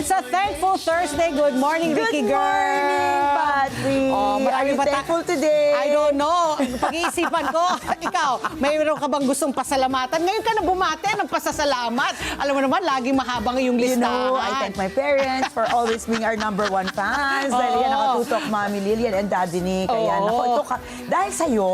It's a thankful Thursday. Good morning, Ricky girl. Good morning, Patrick. Are you thankful today? I don't know. Pag-iisipan ko, ikaw, mayroon ka bang gustong pasalamatan? Ngayon ka na bumate ng pasasalamat. Alam mo naman, laging mahabang yung You listahan. know, I thank my parents for always being our #1 fans. Dahil yan nakatutok, Mami Lilian and Daddy Nick. Ayan, ako, ito ka. Dahil sa'yo,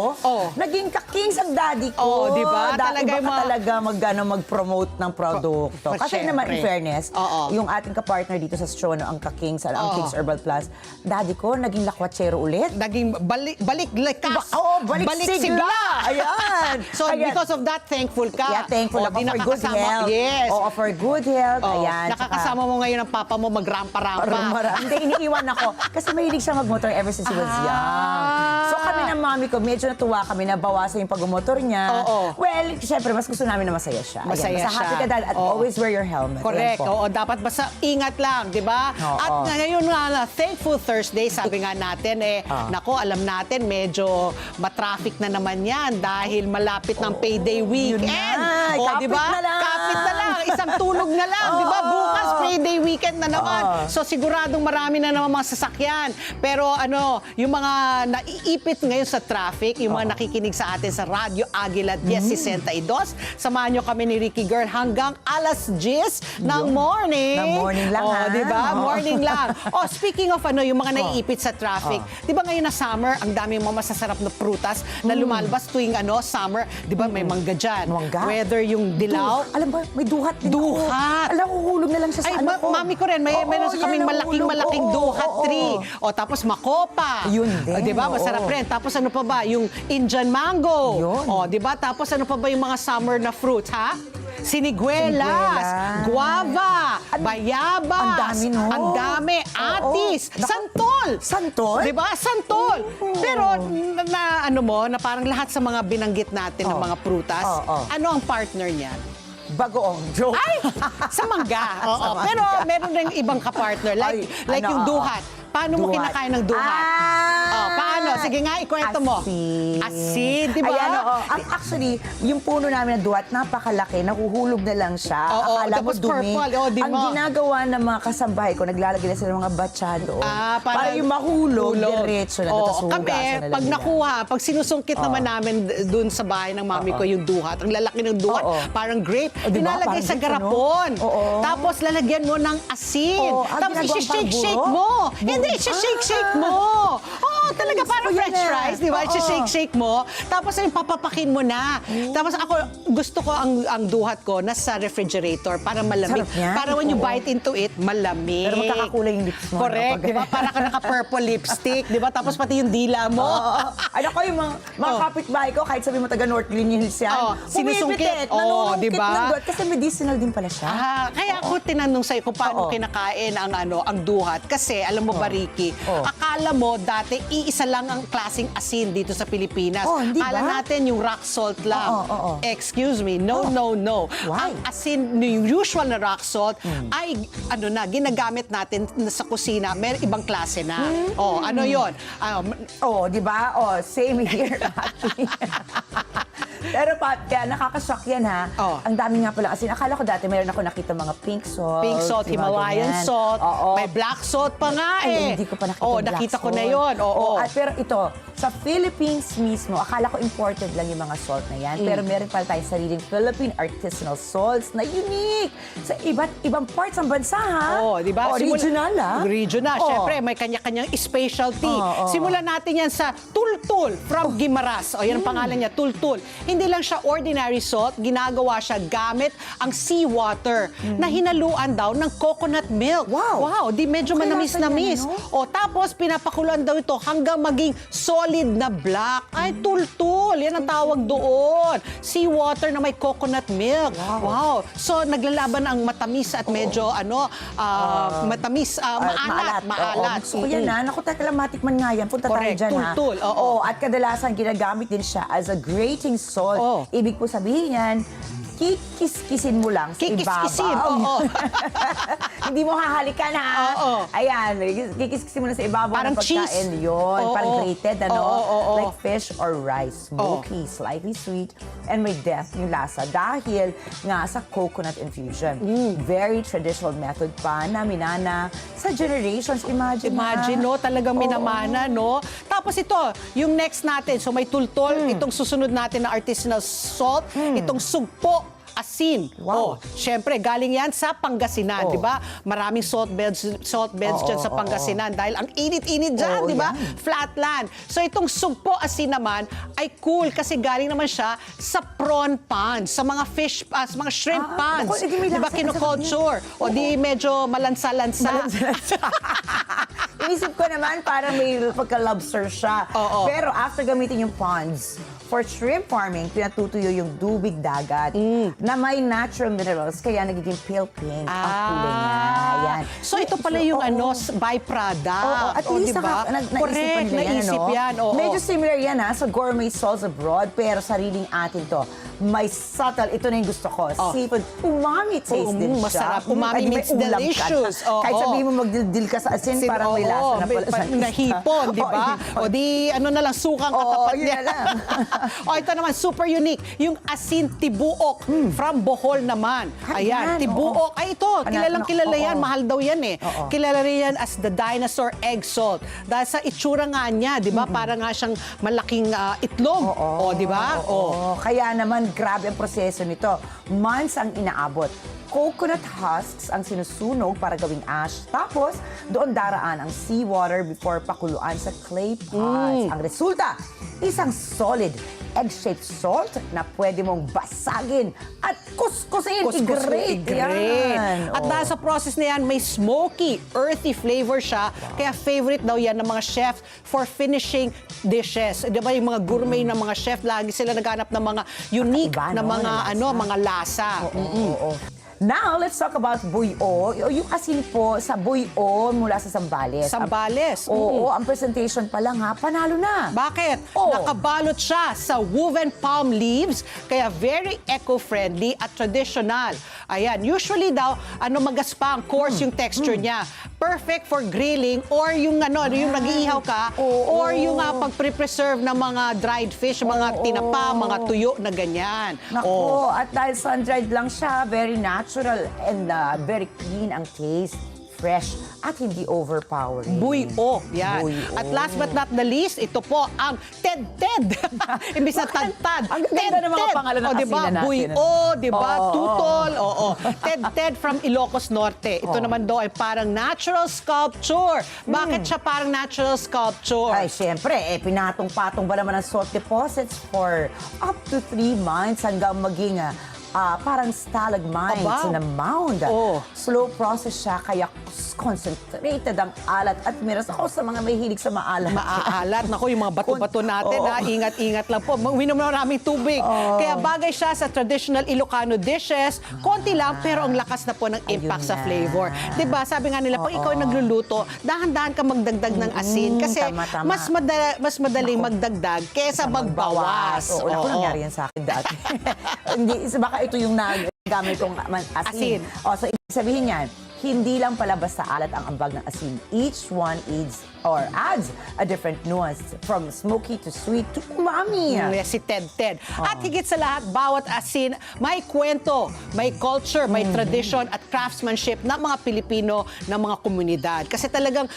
naging ka-kings ang daddy ko. Di ba? Iba ka talaga mag-promote ng produkto. Kasi naman, in fairness, yung ating ka-partner dito sa show, ang ka-kings, ang Kings Herbal Plus, daddy ko, naging lakwachero ulit. Naging balik likas. Balik sigla. Ayan. So, because of that, thankful ka. Yeah, thankful ako for good health. Yes. Oo, for good health. Ayan. Nakakasama mo ngayon ang papa mo magrampa-rampa. Hindi, iniiwan ako. Kasi mahilig siya magmotor ever since he was young. So kami ng mami ko, medyo natuwa kami na bawasan yung pagmotor niya. Well, syempre, mas gusto namin na masaya siya. Masaya siya. Happy ka dad at always wear your helmet. Correct. Oo, dapat basta ingat lang, di ba? At ngayon nga, Thankful Thursday, sabi nga natin, nako, alam natin, medyo matraffic na naman yan dahil malapit ng payday weekend. Kapit na lang. Kapit na lang. Isang tulog na lang, di ba? Bukas, payday weekend na naman. So, siguradong marami na naman mga sasakyan. Pero yung mga naiipit ngayon sa traffic, yung mga nakikinig sa atin sa Radyo Agila 1062, samahan nyo kami ni Ricky Girl hanggang alas 10 ng morning. Ng morning lang, ha? Di ba? Morning lang. Speaking of yung mga naiipit sa traffic, di ba ngayon na summer, ang daming mga masasarap na prutas na lumalabas tuwing summer, di ba may mangga dyan? Whether yung dilaw. Alam ba, may duhat din Duhat. Alam, uhulog na lang siya sa ko. Mami ko rin, may kaming malaking duhat tree. Tapos makopa. Yun din. Di ba? Masarap rin. Tapos ano pa ba? Yung Indian mango. Yun. Di ba? Tapos ano pa ba yung mga summer na fruits, ha? Siniguelas, guava, bayabas. Ang dami, no? Ang dami. Atis, santol. Santol? Di ba? Santol. Pero na parang lahat sa mga binanggit natin ng mga prutas, ano ang partner niyan? Bagoong. Joke. Ay! Sa mangga. Pero meron rin ibang kapartner. Like yung duhat. Paano mo kinakain ng duhat? Paano? Sige nga, ikwento mo. Asin, di ba? Ayan, actually, yung puno namin ng duhat, napakalaki. Nahuhulog na lang siya. Akala mo dumi. Purple. Ang ginagawa ng mga kasambahay ko, naglalagay na sila ng mga batsa doon. Para yung mahulog, diretso na. Kami, pag nakuha, pag sinusungkit naman namin dun sa bahay ng mami ko yung duhat, ang lalaki ng duhat, parang grape, pinalagay sa garapon. Tapos lalagyan mo ng asin. Tapos isi-shake-shake mo. Hindi, isi-shake-shake mo. Talaga parang french fries, di ba? Isi-shake-shake mo. Tapos papapakin mo na. Tapos ako, gusto ko ang duhat ko nasa refrigerator para malamig. Para when you bite into it, malamig. Pero magkakakulay yung lips mo. Correct, di ba? Para ka naka-purple lipstick, di ba? Tapos pati yung dila mo. Ano ko yung mga kapitbahay ko, kahit sabi mo taga North Green Hills yan, sinusungkit. Nanunungkit di ba? ng duhat kasi medicinal din pala siya. Kaya ako tinanong sa'yo kung paano kinakain ang duhat. Kasi, alam mo ba, Ricky, akala mo dati iisa lang ang klaseng asin dito sa Pilipinas. Akala natin yung rock salt lang. Excuse me, no. Why? Ang asin, yung usual na rock salt, ay ginagamit natin sa kusina. May ibang klase na. Ano yun? Di ba? Same here. Pero kaya nakakashock yan, ha? Ang dami nga pala. Kasi akala ko dati mayroon ako nakita mga pink salt. Pink salt, Himalayan salt. May black salt pa nga Hindi ko pa nakita black nakita salt. ko na yun. Pero ito, sa Philippines mismo, akala ko imported lang yung mga salt na yan. Pero meron pala tayong sariling Philippine artisanal salts na unique sa iba't ibang parts ng bansa, ha? Di ba? Regional, ha? Regional. Siyempre, may kanya-kanyang specialty. Simulan natin yan sa Tultul from Guimaras. Yan ang pangalan niya, Tultul. Hindi lang siya ordinary salt, ginagawa siya gamit ang seawater na hinaluan daw ng coconut milk. Wow, di medyo manamis-namis. Tapos pinapakuluan daw ito hanggang maging solid na black. Ay, Tultul. Yan ang tawag doon. Seawater na may coconut milk. Wow. So, naglalaban ang matamis at medyo, matamis, maalat. So, yan na. Naku, teka lang, matikman nga yan. Punta tayo dyan, ha? Tultul. At kadalasan, ginagamit din siya as a grating salt. Ibig po sabihin yan, kikis-kisin mo lang sa Kikis-kisin, ibabaw. oo. Hindi mo hahalikan, ha? Oo. Ayan, kikis-kisin mo lang sa ibabaw Parang ng pagkain. cheese. Yun, Oo. parang grated, ano? Oo. Like fish or rice. Smoky, slightly sweet, and may depth yung lasa dahil nga sa coconut infusion. Very traditional method pa na minana sa generations. Imagine No? Talagang minamana, no? Tapos ito, yung next natin. So may tultol, itong susunod natin na artisanal salt, itong sugpo, asin. Wow. Syempre, galing yan sa Pangasinan, Oh. di ba? Maraming salt beds dyan sa Pangasinan dahil ang init-init dyan, Oo, di ba? yan. Flatland. So itong sugpo asin naman ay cool kasi galing naman siya sa prawn pans, sa mga fish, sa mga shrimp pans. naku, edi may Di ba, lasa ka sa kinoculture? O di medyo malansa-lansa. Inisip ko naman parang may pagka-lobster siya. Oo. Pero after gamitin yung ponds, for shrimp farming, pinatutuyo yung tubig dagat na may natural minerals kaya nagiging pale pink ang kulay niya. Yan. So ito pala yung Oo. byproduct. Oo, at least diba? naisip Correct, pa nila yan, naisip ano? yan. Oo. Medyo similar yan sa gourmet sauce abroad, pero sariling atin to. May subtle, ito na yung gusto ko, seafood umami taste din siya. Masarap. Umami May means ulam ka. delicious. Oo. Kahit sabihin mo magdildil ka sa asin, parang may lasa na pala sa Nahipon, di ba? O di, ano na lang, sukang katapat yun niya. na lang. O ito naman, super unique. Yung asin tibuok from Bohol naman. Ayan, yan, tibuok. Ay, ito, kilalang-kilala yan. Oo. Mahal daw yan eh. Oo. Kilala rin yan as the dinosaur egg salt. Dahil sa itsura nga niya, di ba? Para nga siyang malaking itlog. O, di ba? O. Kaya naman, grabe ang proseso nito. Months ang inaabot. Coconut husks ang sinusunog para gawing ash. Tapos, doon daraan ang seawater before pakuluan sa clay pots. Ang resulta, isang solid egg-shaped salt na pwede mong basagin at kuskusin. I-grate. Yan. At dahil sa process na yan, may smoky, earthy flavor siya. Kaya favorite daw yan ng mga chef for finishing dishes. Di ba yung mga gourmet na mga chef, lagi sila naghanap ng mga unique Iba, na no, mga na lasa. mga lasa. Oo. Now, let's talk about buyo. Yung asin po sa buyo mula sa Zambales. Sambales. Oo, ang presentation pa lang panalo na. Bakit? Oo. Nakabalot siya sa woven palm leaves, kaya very eco-friendly at traditional. Ayan, usually daw, magaspang, coarse yung texture niya. Perfect for grilling or yung yung nag-iihaw ka, Oo. or yung pag-preserve ng mga dried fish, mga tinapa, mga tuyo na ganyan. Nako, at dahil sun-dried lang siya, very natural and very clean ang taste. Fresh at hindi overpowering. Buyo. Yan. Buyo. At last but not the least, ito po ang Ted-Ted. Imbis na Tad-Tad. Ang ganda ng mga Ted-Ted. pangalan ng O, diba? asinan natin. Buyo, diba? Oo. Tutol. Oo. Ted-Ted from Ilocos Norte. Ito naman daw ay parang natural sculpture. Bakit siya parang natural sculpture? Ay, syempre, pinatong-patong ba naman ang salt deposits for up to 3 months hanggang maging parang stalagmites Aba. na mound. Oh. Slow process siya, kaya concentrated ang alat at miras. Ako sa mga may hilig sa maalat. Maaalat. Naku, yung mga bato-bato natin, Oo. Ingat-ingat lang po. Uminom na maraming tubig. Kaya bagay siya sa traditional Ilocano dishes. Konti lang, pero ang lakas na po ng impact sa na. flavor. Diba? Sabi nga nila, pag ikaw ay nagluluto, dahan-dahan ka magdagdag ng asin. Kasi Tama. mas madaling magdagdag kesa magbawas. Oo, naku, nangyari yan sa akin dati. Hindi, baka ito yung nagamit kong Asin. asin. So, ibig sabihin yan, hindi lang pala basta alat ang ambag ng asin. Each one adds a different nuance from smoky to sweet to umami. Yes, si Ted-Ted. At higit sa lahat, bawat asin may kwento, may culture, may tradition at craftsmanship ng mga Pilipino ng mga komunidad. Kasi talagang,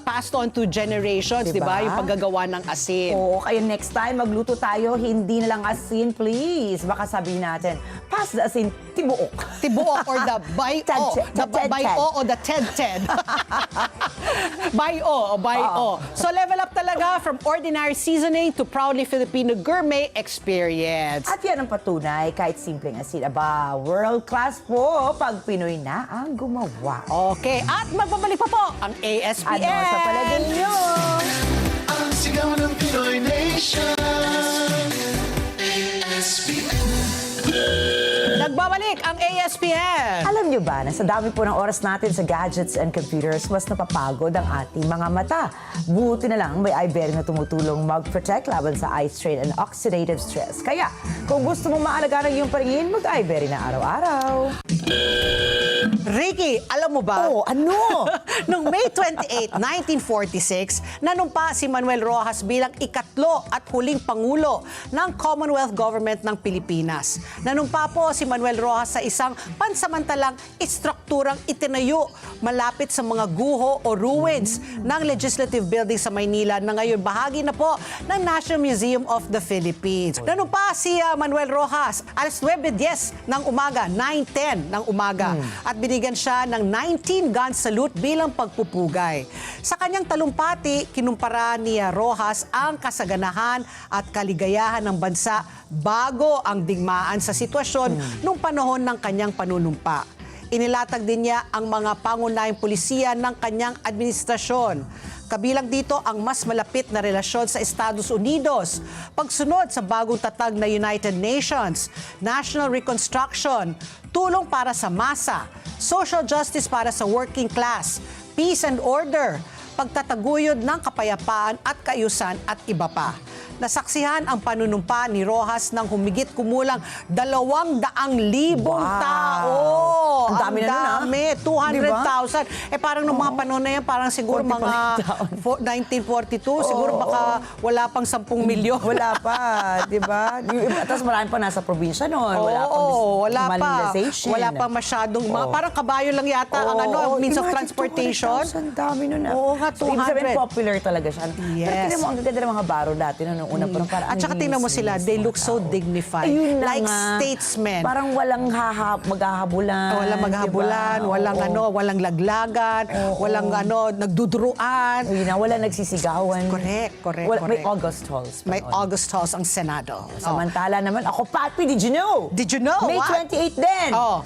passed on to generations, di ba? Diba? Yung paggagawa ng asin. Oo, kaya next time magluto tayo, hindi na lang asin, please. Baka sabihin natin, pass the asin, tibuok. Tibuok or the Bay-O. The Ted-Ted. Bay-O o the Ted-Ted. Bay-O o Bay-O. So level up talaga from ordinary seasoning to proudly Filipino gourmet experience. At yan ang patunay, kahit simpleng asin. Aba, world class po pag Pinoy na ang gumawa. Okay, at magbabalik pa po ang ASPN. Ano sa palagay nyo? Ang sigaw ng Pinoy Nation. ASPN. Nagbabalik ang ASPN ESPN. Alam nyo ba na sa dami po ng oras natin sa gadgets and computers, mas napapagod ang ating mga mata. Buti na lang may Iberia na tumutulong mag-protect laban sa eye strain and oxidative stress. Kaya, kung gusto mong maalagaan ang iyong paningin, mag-Iberia na araw-araw. Ricky, alam mo ba? Oh, ano? Noong May 28, 1946, nanumpa si Manuel Rojas bilang ikatlo at huling Pangulo ng Commonwealth Government ng Pilipinas. Nanumpa po si Manuel Rojas sa isang pansamantalang istrukturang itinayo malapit sa mga guho o ruins ng Legislative Building sa Maynila na ngayon bahagi na po ng National Museum of the Philippines. Nanumpa si Manuel Rojas alas 9:10 ng umaga, 9:10 ng umaga. At binigyan siya ng 19 gun salute bilang pagpupugay. Sa kanyang talumpati, kinumpara ni Rojas ang kasaganahan at kaligayahan ng bansa bago ang digmaan sa sitwasyon nung panahon ng kanyang panunumpa. Inilatag din niya ang mga pangunahing pulisiya ng kanyang administrasyon. Kabilang dito ang mas malapit na relasyon sa Estados Unidos, pagsunod sa bagong tatag na United Nations, national reconstruction, tulong para sa masa, social justice para sa working class, peace and order, pagtataguyod ng kapayapaan at kaayusan at iba pa. Nasaksihan ang panunumpa ni Rojas ng humigit kumulang 200,000 tao. Ang dami na nun, ah. Dami, 200,000. Eh parang nung mga panahon na yan, parang siguro 40 pa mga lang 1942, siguro baka wala pang 10 milyon. Wala pa, di ba? Tapos marami pa nasa probinsya noon. Wala pa wala pa. Manilization. Wala pa masyadong, parang kabayo lang yata ang means of transportation. Ang dami nun. Oo nga, So, ibig sabihin, 200. popular talaga siya. Pero Yes. tingnan mo, ang gaganda ng mga baro dati noong una pa. Parang At saka tingnan mo sila, they look so dignified. Ayun na Like nga. statesmen. Parang walang maghahabulan. Walang maghabulan, diba? walang Oo. walang laglagan, walang nagduduruan. Ayun na, walang nagsisigawan. Correct. May August halls pa May noon. August halls ang Senado. Samantala naman, ako, Papi, did you know? Did you know? May What? 28 din. Oh.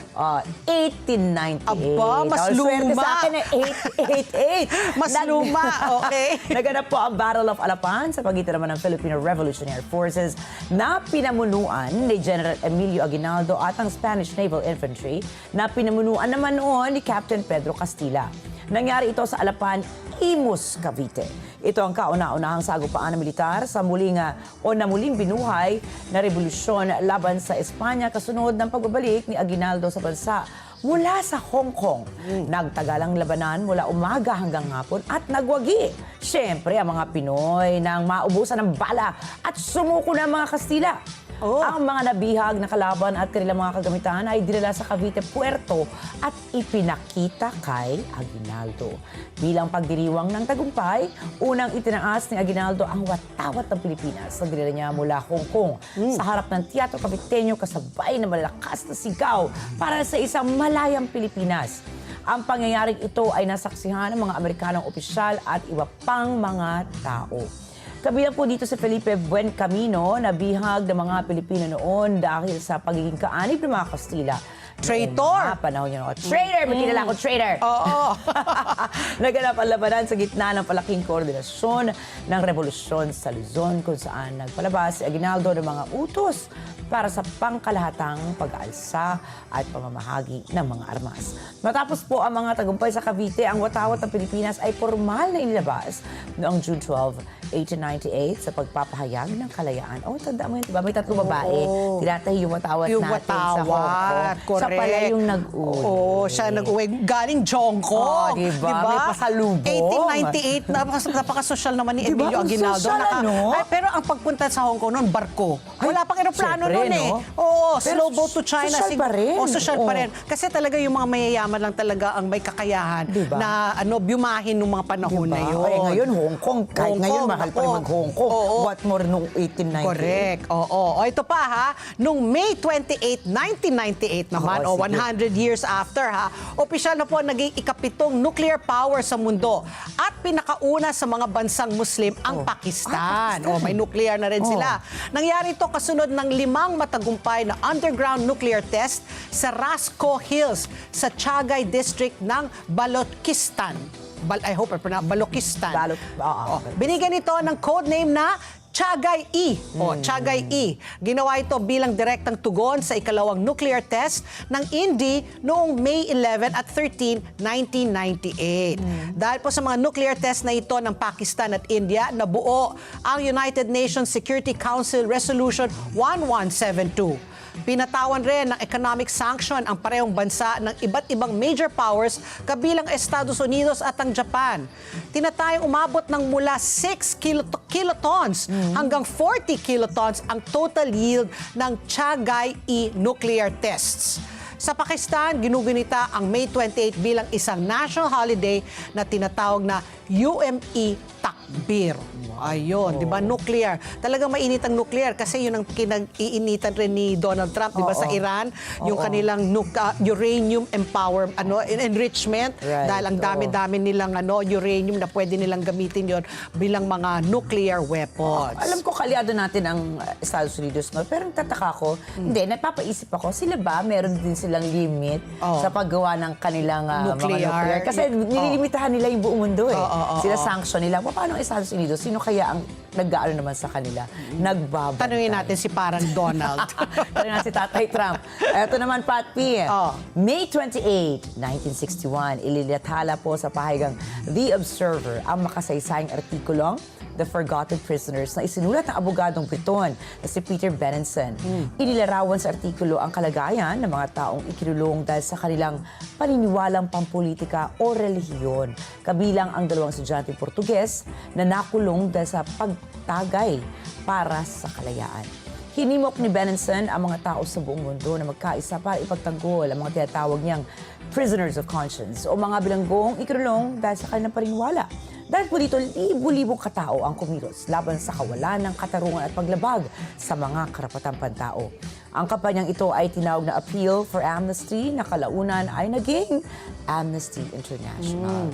1898. Aba, mas Swerte luma. sa akin na 888. Mas luma, okay. Naganap po ang Battle of Alapan sa pagitan naman ng Filipino Revolutionary Forces na pinamunuan ni General Emilio Aguinaldo at ang Spanish Naval Infantry na pinamunuan naman noon ni Captain Pedro Castilla. Nangyari ito sa Alapan, Imus, Cavite. Ito ang kauna-unahang sagupaan ng militar sa muling binuhay na revolusyon laban sa Espanya kasunod ng pagbabalik ni Aguinaldo sa bansa mula sa Hong Kong. Nagtagalang labanan mula umaga hanggang hapon at nagwagi. Siyempre, ang mga Pinoy nang maubusan ng bala at sumuko na ang mga Kastila. Ang mga nabihag na kalaban at kanilang mga kagamitan ay dinala sa Cavite Puerto at ipinakita kay Aguinaldo. Bilang pagdiriwang ng tagumpay, unang itinaas ni Aguinaldo ang watawat ng Pilipinas na dinala niya mula Hong Kong sa harap ng Teatro Caviteño kasabay ng malalakas na sigaw para sa isang malayang Pilipinas. Ang pangyayaring ito ay nasaksihan ng mga Amerikanong opisyal at iba pang mga tao. Kabilang po dito si Felipe Buencamino na bihag ng mga Pilipino noon dahil sa pagiging kaanib ng mga Kastila. Traitor! Panahon niyo. Traitor! May kilala ko, traitor! Oo. Naganap ang labanan sa gitna ng palaking koordinasyon ng revolusyon sa Luzon kung saan nagpalabas si Aguinaldo ng mga utos para sa pangkalahatang pag-aalsa at pamamahagi ng mga armas. Matapos po ang mga tagumpay sa Cavite, ang watawat ng Pilipinas ay formal na inilabas noong June 12, 1898 sa pagpapahayag ng kalayaan. Tanda mo yun, diba? May tatlong babae. Tinatahi yung watawat Yung natin sa Hong Kong. watawat, correct. Siya pala yung nag-uwi. Oo, siya nag-uwi. Galing Jongkong. Diba? May pasalubong. 1898, napaka-social naman ni Diba? Emilio Ang Aguinaldo. social, ano? Ay, pero ang pagpunta sa Hong Kong noon, barko. Wala pang aeroplano syempre, noon eh. no? Oo, Pero slow boat to China. social pa rin. Social pa rin. Kasi talaga yung mga mayayaman lang talaga ang may kakayahan Diba? na biumahin nung mga panahon na yun. Ay, ngayon, Hong Kong. Kahit Hong ngayon, Kong, mahal pa rin oo. mag-Hong Kong. Oo. What more nung 1898? Correct. Oo. O ito pa ha, nung May 28, 1998 naman, Oo, o sige. 100 years after ha, opisyal na po naging ikapitong nuclear power sa mundo at pinakauna sa mga bansang Muslim ang Pakistan. O may nuclear na rin sila. Nangyari ito kasunod ng 5 matagumpay na underground nuclear test sa Rasco Hills sa Chagay District ng Balochistan. I hope I pronounce Balochistan. Oo. Binigyan ito ng codename na Tiagay-E o Tiagay-E. Ginawa ito bilang direktang tugon sa ikalawang nuclear test ng Indy noong May 11 at 13, 1998. Dahil po sa mga nuclear test na ito ng Pakistan at India, nabuo ang United Nations Security Council Resolution 1172. Pinatawan rin ng economic sanction ang parehong bansa ng iba't ibang major powers kabilang Estados Unidos at ang Japan. Tinatayang umabot ng mula 6 kilotons hanggang 40 kilotons ang total yield ng Tiagay-E nuclear tests. Sa Pakistan, ginugunita ang May 28 bilang isang national holiday na tinatawag na UME Takbir. Ayun, di ba? Nuclear. Talagang mainit ang nuclear kasi yun ang kinag-iinitan rin ni Donald Trump, di ba, sa Iran, yung kanilang uranium enrichment. Right. Dahil ang dami-dami nilang uranium na pwede nilang gamitin yon bilang mga nuclear weapons. Alam ko kalyado natin ang Estados Unidos, no? Pero tataka ko, hindi, napapaisip ako, sila ba meron din silang limit sa paggawa ng kanilang mga nuclear? Kasi nililimitahan nila yung buong mundo eh. Sila sanction nila. Paano ang Estados Unidos? Sino kaya ang nag-aano naman sa kanila? Nagbabantay. Tanungin natin si parang Donald. Tanungin natin si Tatay Trump. Ito naman, Pat P. May 28, 1961, ililathala po sa pahayagang The Observer ang makasaysayang artikulong The Forgotten Prisoners na isinulat ng abogadong Briton na si Peter Benenson. Inilarawan sa artikulo ang kalagayan ng mga taong ikinulong dahil sa kanilang paniniwalang pampolitika o relihiyon. Kabilang ang dalawang estudyante Portuges na nakulong dahil sa pagtagay para sa kalayaan. Hinimok ni Benenson ang mga tao sa buong mundo na magkaisa para ipagtanggol ang mga tinatawag niyang prisoners of conscience o mga bilanggong ikinulong dahil sa kanilang paniniwala. Dahil po dito, libo-libong katao ang kumilos laban sa kawalan ng katarungan at paglabag sa mga karapatang pantao. Ang kampanyang ito ay tinawag na Appeal for Amnesty na kalaunan ay naging Amnesty International.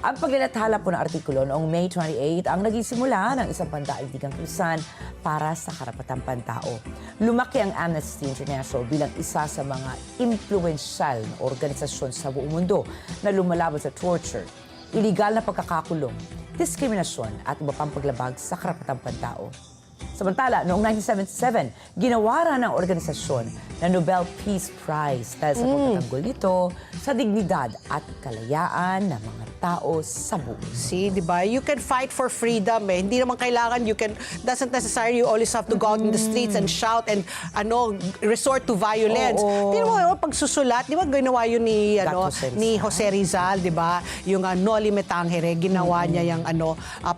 Ang paglilathala po ng artikulo noong May 28 ang naging simula ng isang pandaigdigang kilusan para sa karapatang pantao. Lumaki ang Amnesty International bilang isa sa mga impluwensyal na organisasyon sa buong mundo na lumalaban sa torture, iligal na pagkakakulong, diskriminasyon at iba pang paglabag sa karapatang pantao. Samantala, noong 1977, ginawaran ng organisasyon na Nobel Peace Prize dahil sa pagtatanggol nito sa dignidad at kalayaan ng mga tao sa buong. See, di ba? You can fight for freedom eh. Hindi naman kailangan doesn't necessarily you always have to go out in the streets and shout and resort to violence. Di naman pagsusulat, di ba ginawa yun ni Jose Rizal, di ba? Yung Noli Me Tangere, ginawa niya yung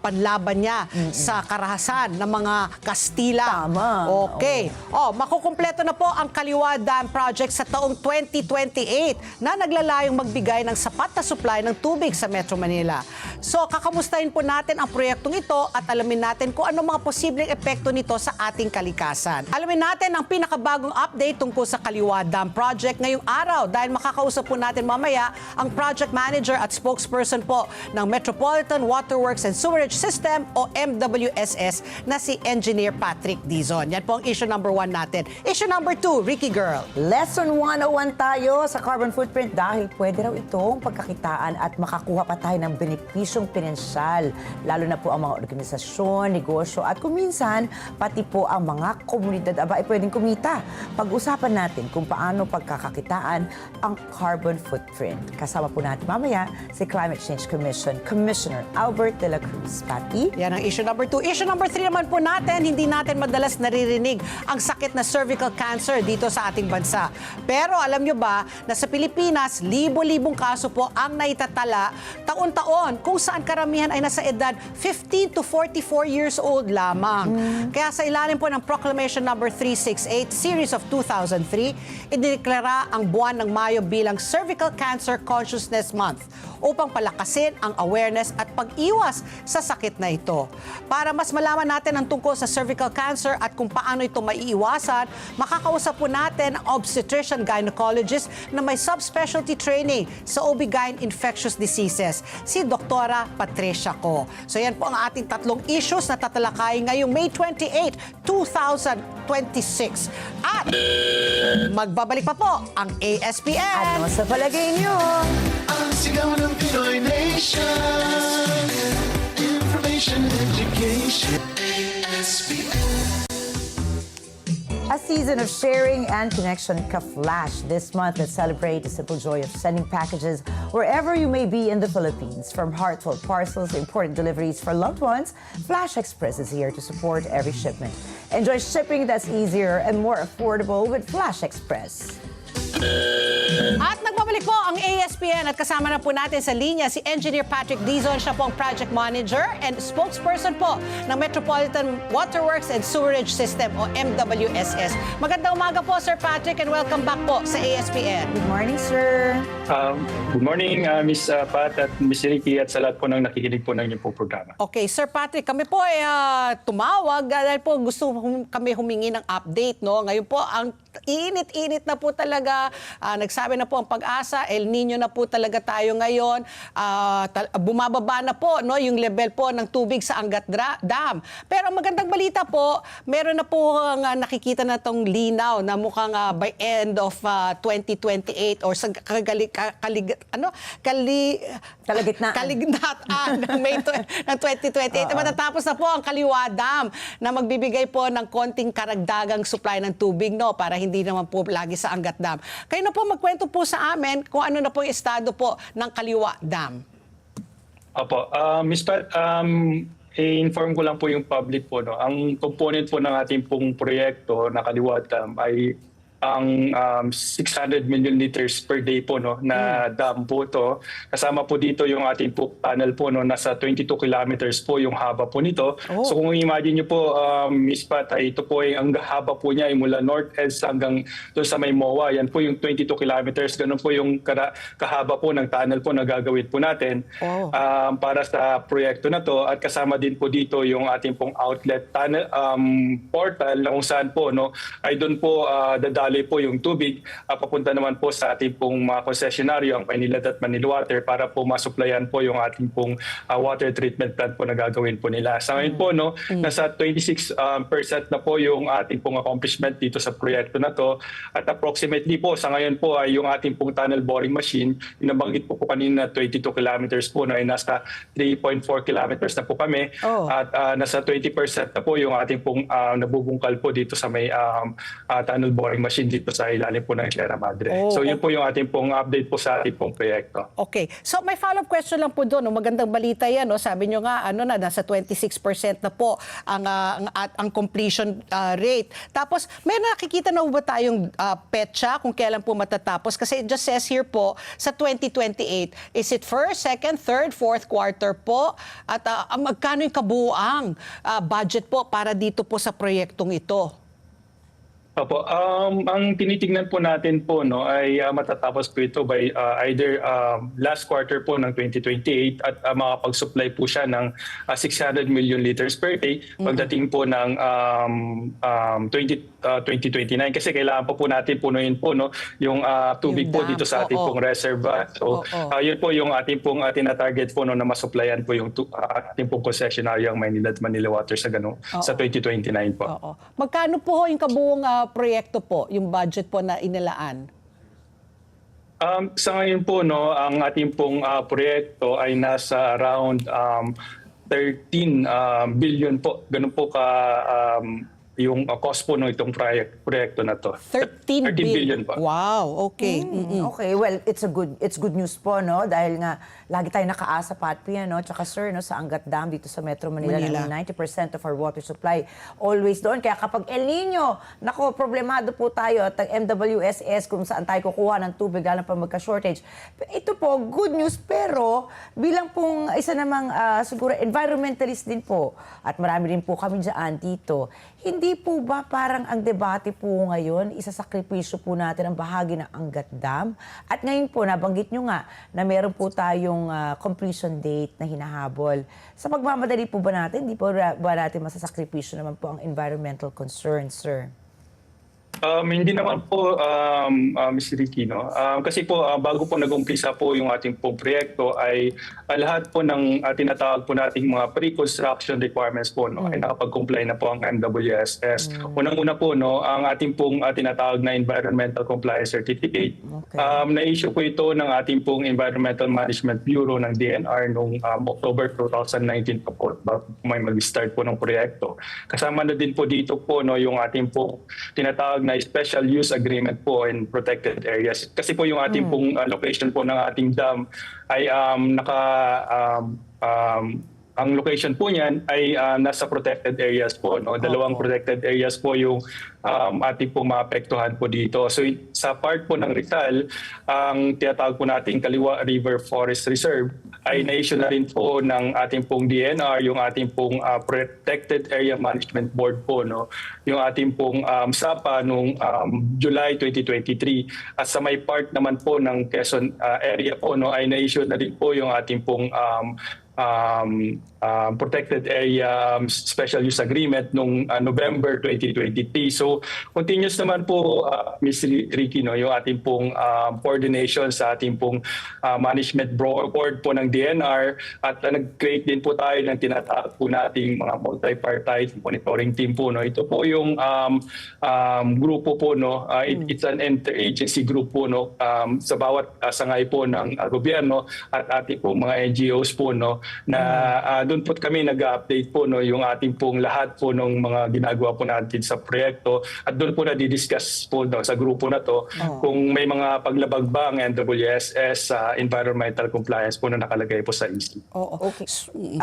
panlaban niya sa karahasan ng mga Kastila. Tama. Okay. Makukumpleto na po ang Kaliwa Dam Project sa taong 2028 na naglalayong magbigay ng sapat na supply ng tubig sa Metro Manila. So, kakamustahin po natin ang proyektong ito at alamin natin kung ano mga posibleng epekto nito sa ating kalikasan. Alamin natin ang pinakabagong update tungkol sa Kaliwa Dam Project ngayong araw dahil makakausap po natin mamaya ang Project Manager at Spokesperson po ng Metropolitan Waterworks and Sewerage System o MWSS na si Engineer Patrick Dizon. Yan po ang issue number 1 natin. Issue number 2, Ricky Girl. Lesson 101 tayo sa carbon footprint dahil pwede raw itong pagkakitaan at makakuha pa tayo ng benepisyong pinansyal. Lalo na po ang mga organisasyon, negosyo at kuminsan pati po ang mga komunidad ay pwedeng kumita. Pag-usapan natin kung paano pagkakakitaan ang carbon footprint. Kasama po natin mamaya si Climate Change Commission Commissioner Albert de la Cruz. Pati? Yan ang issue number 2. Issue number 3 naman po natin, hindi natin madalas naririnig ang sakit na cervical cancer dito sa ating bansa. Pero alam nyo ba na sa Pilipinas, libo-libong kaso po ang naitatala taon-taon kung saan karamihan ay nasa edad 15 to 44 years old lamang. Kaya sa ilalim po ng Proclamation number 368, Series of 2003, idineklara ang buwan ng Mayo bilang Cervical Cancer Consciousness Month upang palakasin ang awareness at pag-iwas sa sakit na ito. Para mas malaman natin ang tungkol sa cervical cancer at kung paano ito maiiwasan, makakausap po natin ang obstetrician gynecologist na may subspecialty training sa OB-GYN infectious diseases, si Dr. Patricia Co. So yan po ang ating tatlong issues na tatalakayin ngayong May 28, 2026. At magbabalik pa po ang ASPN. Ano sa palagay niyo? Ang sigaw ng Pinoy Nation. Information and education. ASP. A season of sharing and connection ka-Flash. This month, let's celebrate the simple joy of sending packages wherever you may be in the Philippines. From heartfelt parcels to important deliveries for loved ones, Flash Express is here to support every shipment. Enjoy shipping that's easier and more affordable with Flash Express. At nagbabalik po ang ASPN at kasama na po natin sa linya si Engineer Patrick Dizon. Siya po ang Project Manager and Spokesperson po ng Metropolitan Waterworks and Sewerage System o MWSS. Magandang umaga po, Sir Patrick, and welcome back po sa ASPN. Good morning, sir. Good morning, Miss Pat at Miss Ricky at sa lahat po ng nakikinig po ng inyong po programa. Okay, Sir Patrick, kami po ay tumawag dahil po gusto kami humingi ng update, no? Ngayon po, ang init-init na po talaga. Nagsabi na po ang Pag-asa, El Nino na po talaga tayo ngayon. Bumababa na po, no, yung level po ng tubig sa Angat Dam. Pero ang magandang balita po, meron na po nakikita na tong linaw na mukhang by end of 2028 or sa kalignataan ng May ng 2028. Matatapos na po ang Kaliwa Dam na magbibigay po ng konting karagdagang supply ng tubig, no, para hindi naman po lagi sa Angat Dam. Kayo na po magkwento po sa amin kung ano na po yung estado po ng Kaliwa Dam. Opo, Miss Pat, i-inform ko lang po yung public po. No? Ang component po ng ating pong proyekto na Kaliwa Dam ay ang 600 million liters per day po, no, na dam po to. Kasama po dito yung ating po tunnel po, no, nasa 22 kilometers po yung haba po nito. So kung imagine nyo po, Miss Pat, ay ito po ay ang haba po niya ay mula North Edge hanggang doon sa may MOA. Yan po yung 22 kilometers. Ganun po yung kahaba po ng tunnel po na gagawin po natin para sa proyekto na to. At kasama din po dito yung ating pong outlet tunnel, portal na kung saan po, no, ay doon po dadali po yung tubig papunta naman po sa ating pong mga konsesyonaryo, ang Maynilad at Manila Water, para po masuplayan po yung ating pong water treatment plant po na gagawin po nila. Sa ngayon po, no, nasa 26% na po yung ating pong accomplishment dito sa proyekto na to. At approximately po, sa ngayon po ay yung ating pong tunnel boring machine, yung nabanggit po kanina 22 kilometers po, na ay nasa 3.4 kilometers na po kami. At nasa 20% na po yung ating pong nabubungkal po dito sa may tunnel boring machine dito sa ilalim po ng Sierra Madre. So yun po yung ating pong update po sa ating pong proyekto. Okay. So may follow-up question lang po doon. No? Magandang balita yan. No? Sabi nyo nga, nasa 26% na po ang completion rate. Tapos, may nakikita na ba tayong petsa kung kailan po matatapos? Kasi it just says here po, sa 2028, is it first, second, third, fourth quarter po? At magkano yung kabuuang budget po para dito po sa proyektong ito? Opo, ang tinitingnan po natin po, no, ay matatapos po ito by either last quarter po ng 2028 at makapag-supply po siya ng 600 million liters per day pagdating po ng 2029, kasi kailangan po natin punuin po, no, yung tubig po dito sa ating pong reservoir. So yun po yung ating pong tina-target po, no, na masupplyan po yung ating pong concessionary ang Maynila at Manila Water sa sa 2029 po. Magkano po yung kabuong proyekto po, yung budget po na inilaan? Sa ngayon po, no, ang ating pong proyekto ay nasa around 13 billion po. Ganun po ka yung cost po ng itong proyekto na to. 13 billion po. Wow, okay. Okay, well, it's good news po, no? Dahil nga lagi tayo nakaasa, Patpi, no? Tsaka sir, no, sa Angat Dam dito sa Metro Manila. 90% of our water supply always doon. Kaya kapag El Nino, nako, problemado po tayo at ang MWSS kung saan tayo kukuha ng tubig lalo pa magka-shortage. Ito po, good news, pero bilang pong isa namang siguro environmentalist din po at marami rin po kami dyan dito, hindi po ba parang ang debate po ngayon, isasakripisyo po natin ang bahagi ng Angat Dam? At ngayon po, nabanggit nyo nga na meron po tayong completion date na hinahabol. Sa pagmamadali po ba natin, hindi po ba natin masasakripisyo naman po ang environmental concerns, sir? Hindi naman po, Ms. Ricky, no? Kasi po, bago po nag-umpisa po yung ating pong proyekto ay lahat po ng tinatawag po nating mga pre-construction requirements po, no, ay nakapag-comply na po ang MWSS. Unang-una po, no, ang ating pong tinatawag na Environmental Compliance Certificate. Okay. Na-issue po ito ng ating pong Environmental Management Bureau ng DNR noong October 2019 pa po, bago may mag-start po ng proyekto. Kasama na din po dito po, no, yung ating pong tinatawag na special use agreement po in protected areas. Kasi po yung ating pong location po ng ating dam ay ang location po niyan ay nasa protected areas po. No? Dalawang protected areas po yung ating pong maapektuhan po dito. So sa part po ng Rizal, ang tinatawag po nating Kaliwa River Forest Reserve ay na-issue na rin po ng ating pong DNR, yung ating pong Protected Area Management Board po. No? Yung ating pong SAPA noong July 2023. At sa may part naman po ng Quezon area po, no, ay na-issue na rin po yung ating pong Protected Area Special Use Agreement noong November 2023. So continuous naman po, Ms. Ricky, no, yung ating pong coordination sa ating pong management board po ng DNR at nag-create din po tayo ng tinatawag po nating mga multi-partite monitoring team po. No. Ito po yung grupo po, no, it's an interagency group po, no, sa bawat sangay po ng gobyerno at ating po mga NGOs po, no, na doon po kami nag-update po, no, yung ating pong lahat po ng mga ginagawa po natin sa proyekto at doon po na-discuss po, no, sa grupo na to kung may mga paglabag ba ang NWSS sa environmental compliance po na nakalagay po sa EC. Okay.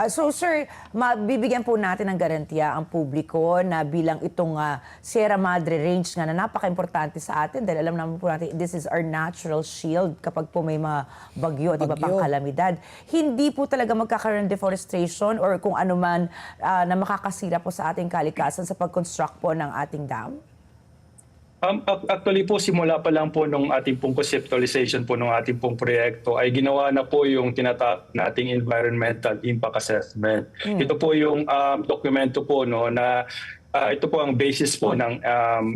So sir, mabibigyan po natin ng garantiya ang publiko na bilang itong Sierra Madre Range nga na napaka-importante sa atin dahil alam naman po natin this is our natural shield kapag po may mga bagyo at iba pang kalamidad. Hindi po talaga magkakaroon ng deforestation or kung ano man na makakasira po sa ating kalikasan sa pag-construct po ng ating dam? Actually po, simula pa lang po nung ating pong conceptualization po ng ating pong proyekto ay ginawa na po yung tinatawag nating environmental impact assessment. Ito po yung dokumento po, no, na ito po ang basis po ng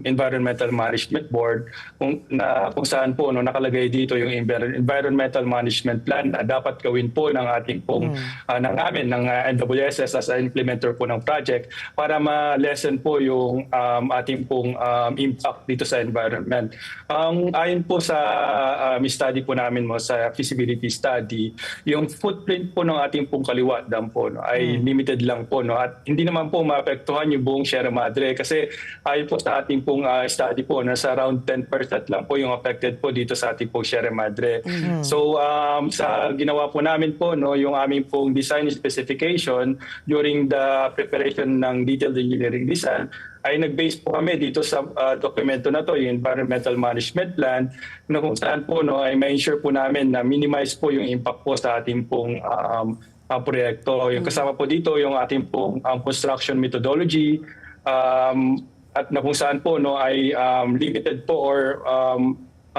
Environmental Management Board kung saan po, no, nakalagay dito yung Environmental Management Plan na dapat gawin po ng ating pong ng NWSS as an implementer po ng project para ma-lessen po yung ating pong impact dito sa environment. Ayon po sa study po namin mo sa feasibility study, yung footprint po ng ating pong Kaliwa Dam po, no, ay limited lang po, no, at hindi naman po maapektuhan yung buong Sierra Madre kasi ayon po sa ating pong study po, nasa around 10% lang po yung affected po dito sa ating pong Sierra Madre. So sa ginawa po namin po, no, yung aming pong design specification during the preparation ng detailed engineering design ay nag-base po kami dito sa dokumento na to, yung Environmental Management Plan, na kung saan po, no, ay ma-ensure po namin na minimize po yung impact po sa ating pong proyekto. Yung kasama po dito yung ating pong construction methodology, at na kung saan po, no, ay limited po or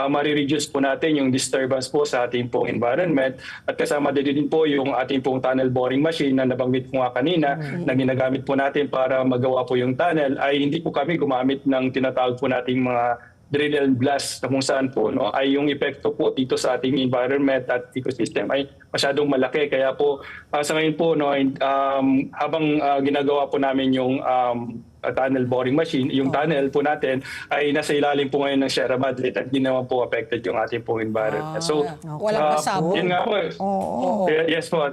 marireduce po natin yung disturbance po sa ating pong environment at kasama din po yung ating pong tunnel boring machine na nabanggit ko nga kanina na ginagamit po natin para magawa po yung tunnel ay hindi po kami gumamit ng tinatawag po nating mga drill and blast na kung saan po, no, ay yung epekto po dito sa ating environment at ecosystem ay masyadong malaki. Kaya po sa ngayon po, no, habang ginagawa po namin yung tunnel boring machine, yung tunnel po natin ay nasa ilalim po ngayon ng Sierra Madre at hindi naman po affected yung ating pong environment. So, walang pasabog. yun nga po. Yes po.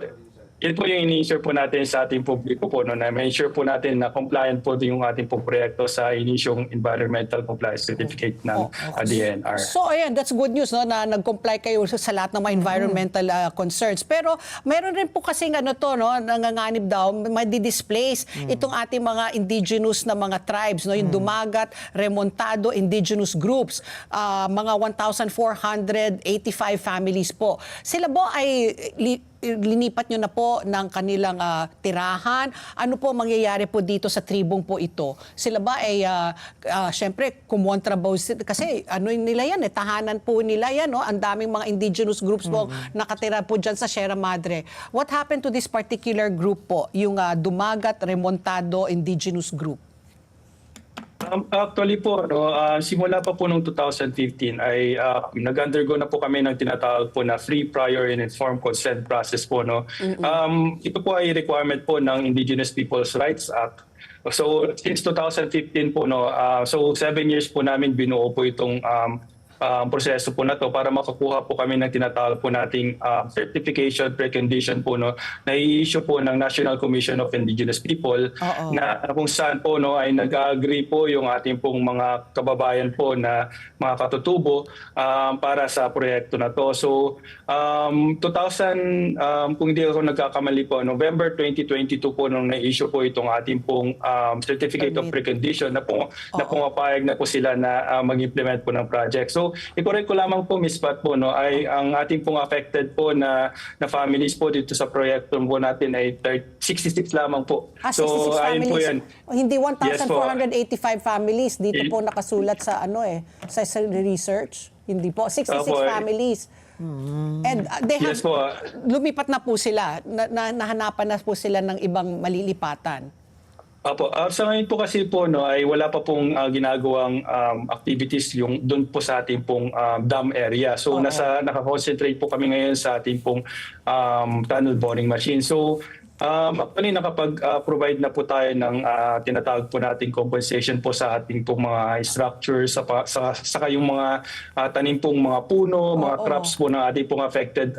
Yan po yung ini-ensure po natin sa ating publiko po, no, na ma-ensure po natin na compliant po yung ating pong proyekto sa inisyong Environmental Compliance Certificate ng DNR. So ayan, that's good news, no, na nag-comply kayo sa lahat ng mga environmental concerns. Pero meron rin po kasing ano to, no, nanganganib daw, madi-displace itong ating mga indigenous na mga tribes, no, yung Dumagat, Remontado indigenous groups, mga 1,485 families po. Sila po ay linipat nyo na po ng kanilang tirahan. Ano po mangyayari po dito sa tribong po ito? Sila ba ay, syempre, kumontrabaw kasi ano nila yan, tahanan po nila yan, no? Ang daming mga indigenous groups po nakatira po dyan sa Sierra Madre. What happened to this particular group po, yung Dumagat Remontado indigenous group? Actually po, no, simula pa po noong 2015 ay nag-undergo na po kami ng tinatawag po na free, prior, and informed consent process po. No? Ito po ay requirement po ng Indigenous Peoples' Rights Act. So since 2015 po, no, so 7 years po namin binuo po itong proseso po na to para makakuha po kami ng tinatawag po nating certification precondition po, no, na i-issue po ng National Commission of Indigenous People na kung saan po, no, ay nag-agree po yung ating pong mga kababayan po na mga katutubo para sa proyekto na to. So 2000 kung hindi ako nagkakamali po, November 2022 po nung na-issue po itong ating pong certificate of precondition na po na pumapayag na po sila na mag-implement po ng project. So i-correct ko lamang po, Ms. Pat po, no, ay ang ating pong affected po na families po dito sa proyekto po natin ay 66 lamang po. 66 so ayun families. po yan. Hindi Yes po. 1,485 families. Dito po nakasulat sa sa research. Hindi po. 66 Opo, families. And they have, Yes po. lumipat na po sila. Nahanapan na po sila ng ibang malilipatan. Opo, sa ngayon po kasi po, no, ay wala pa pong ginagawang activities yung doon po sa ating pong dam area. So naka-concentrate po kami ngayon sa ating pong tunnel boring machine. So actually nakapag-provide na po tayo ng tinatawag po nating compensation po sa ating pong mga structures, saka yung mga tanim pong mga puno, mga crops po ng ating pong affected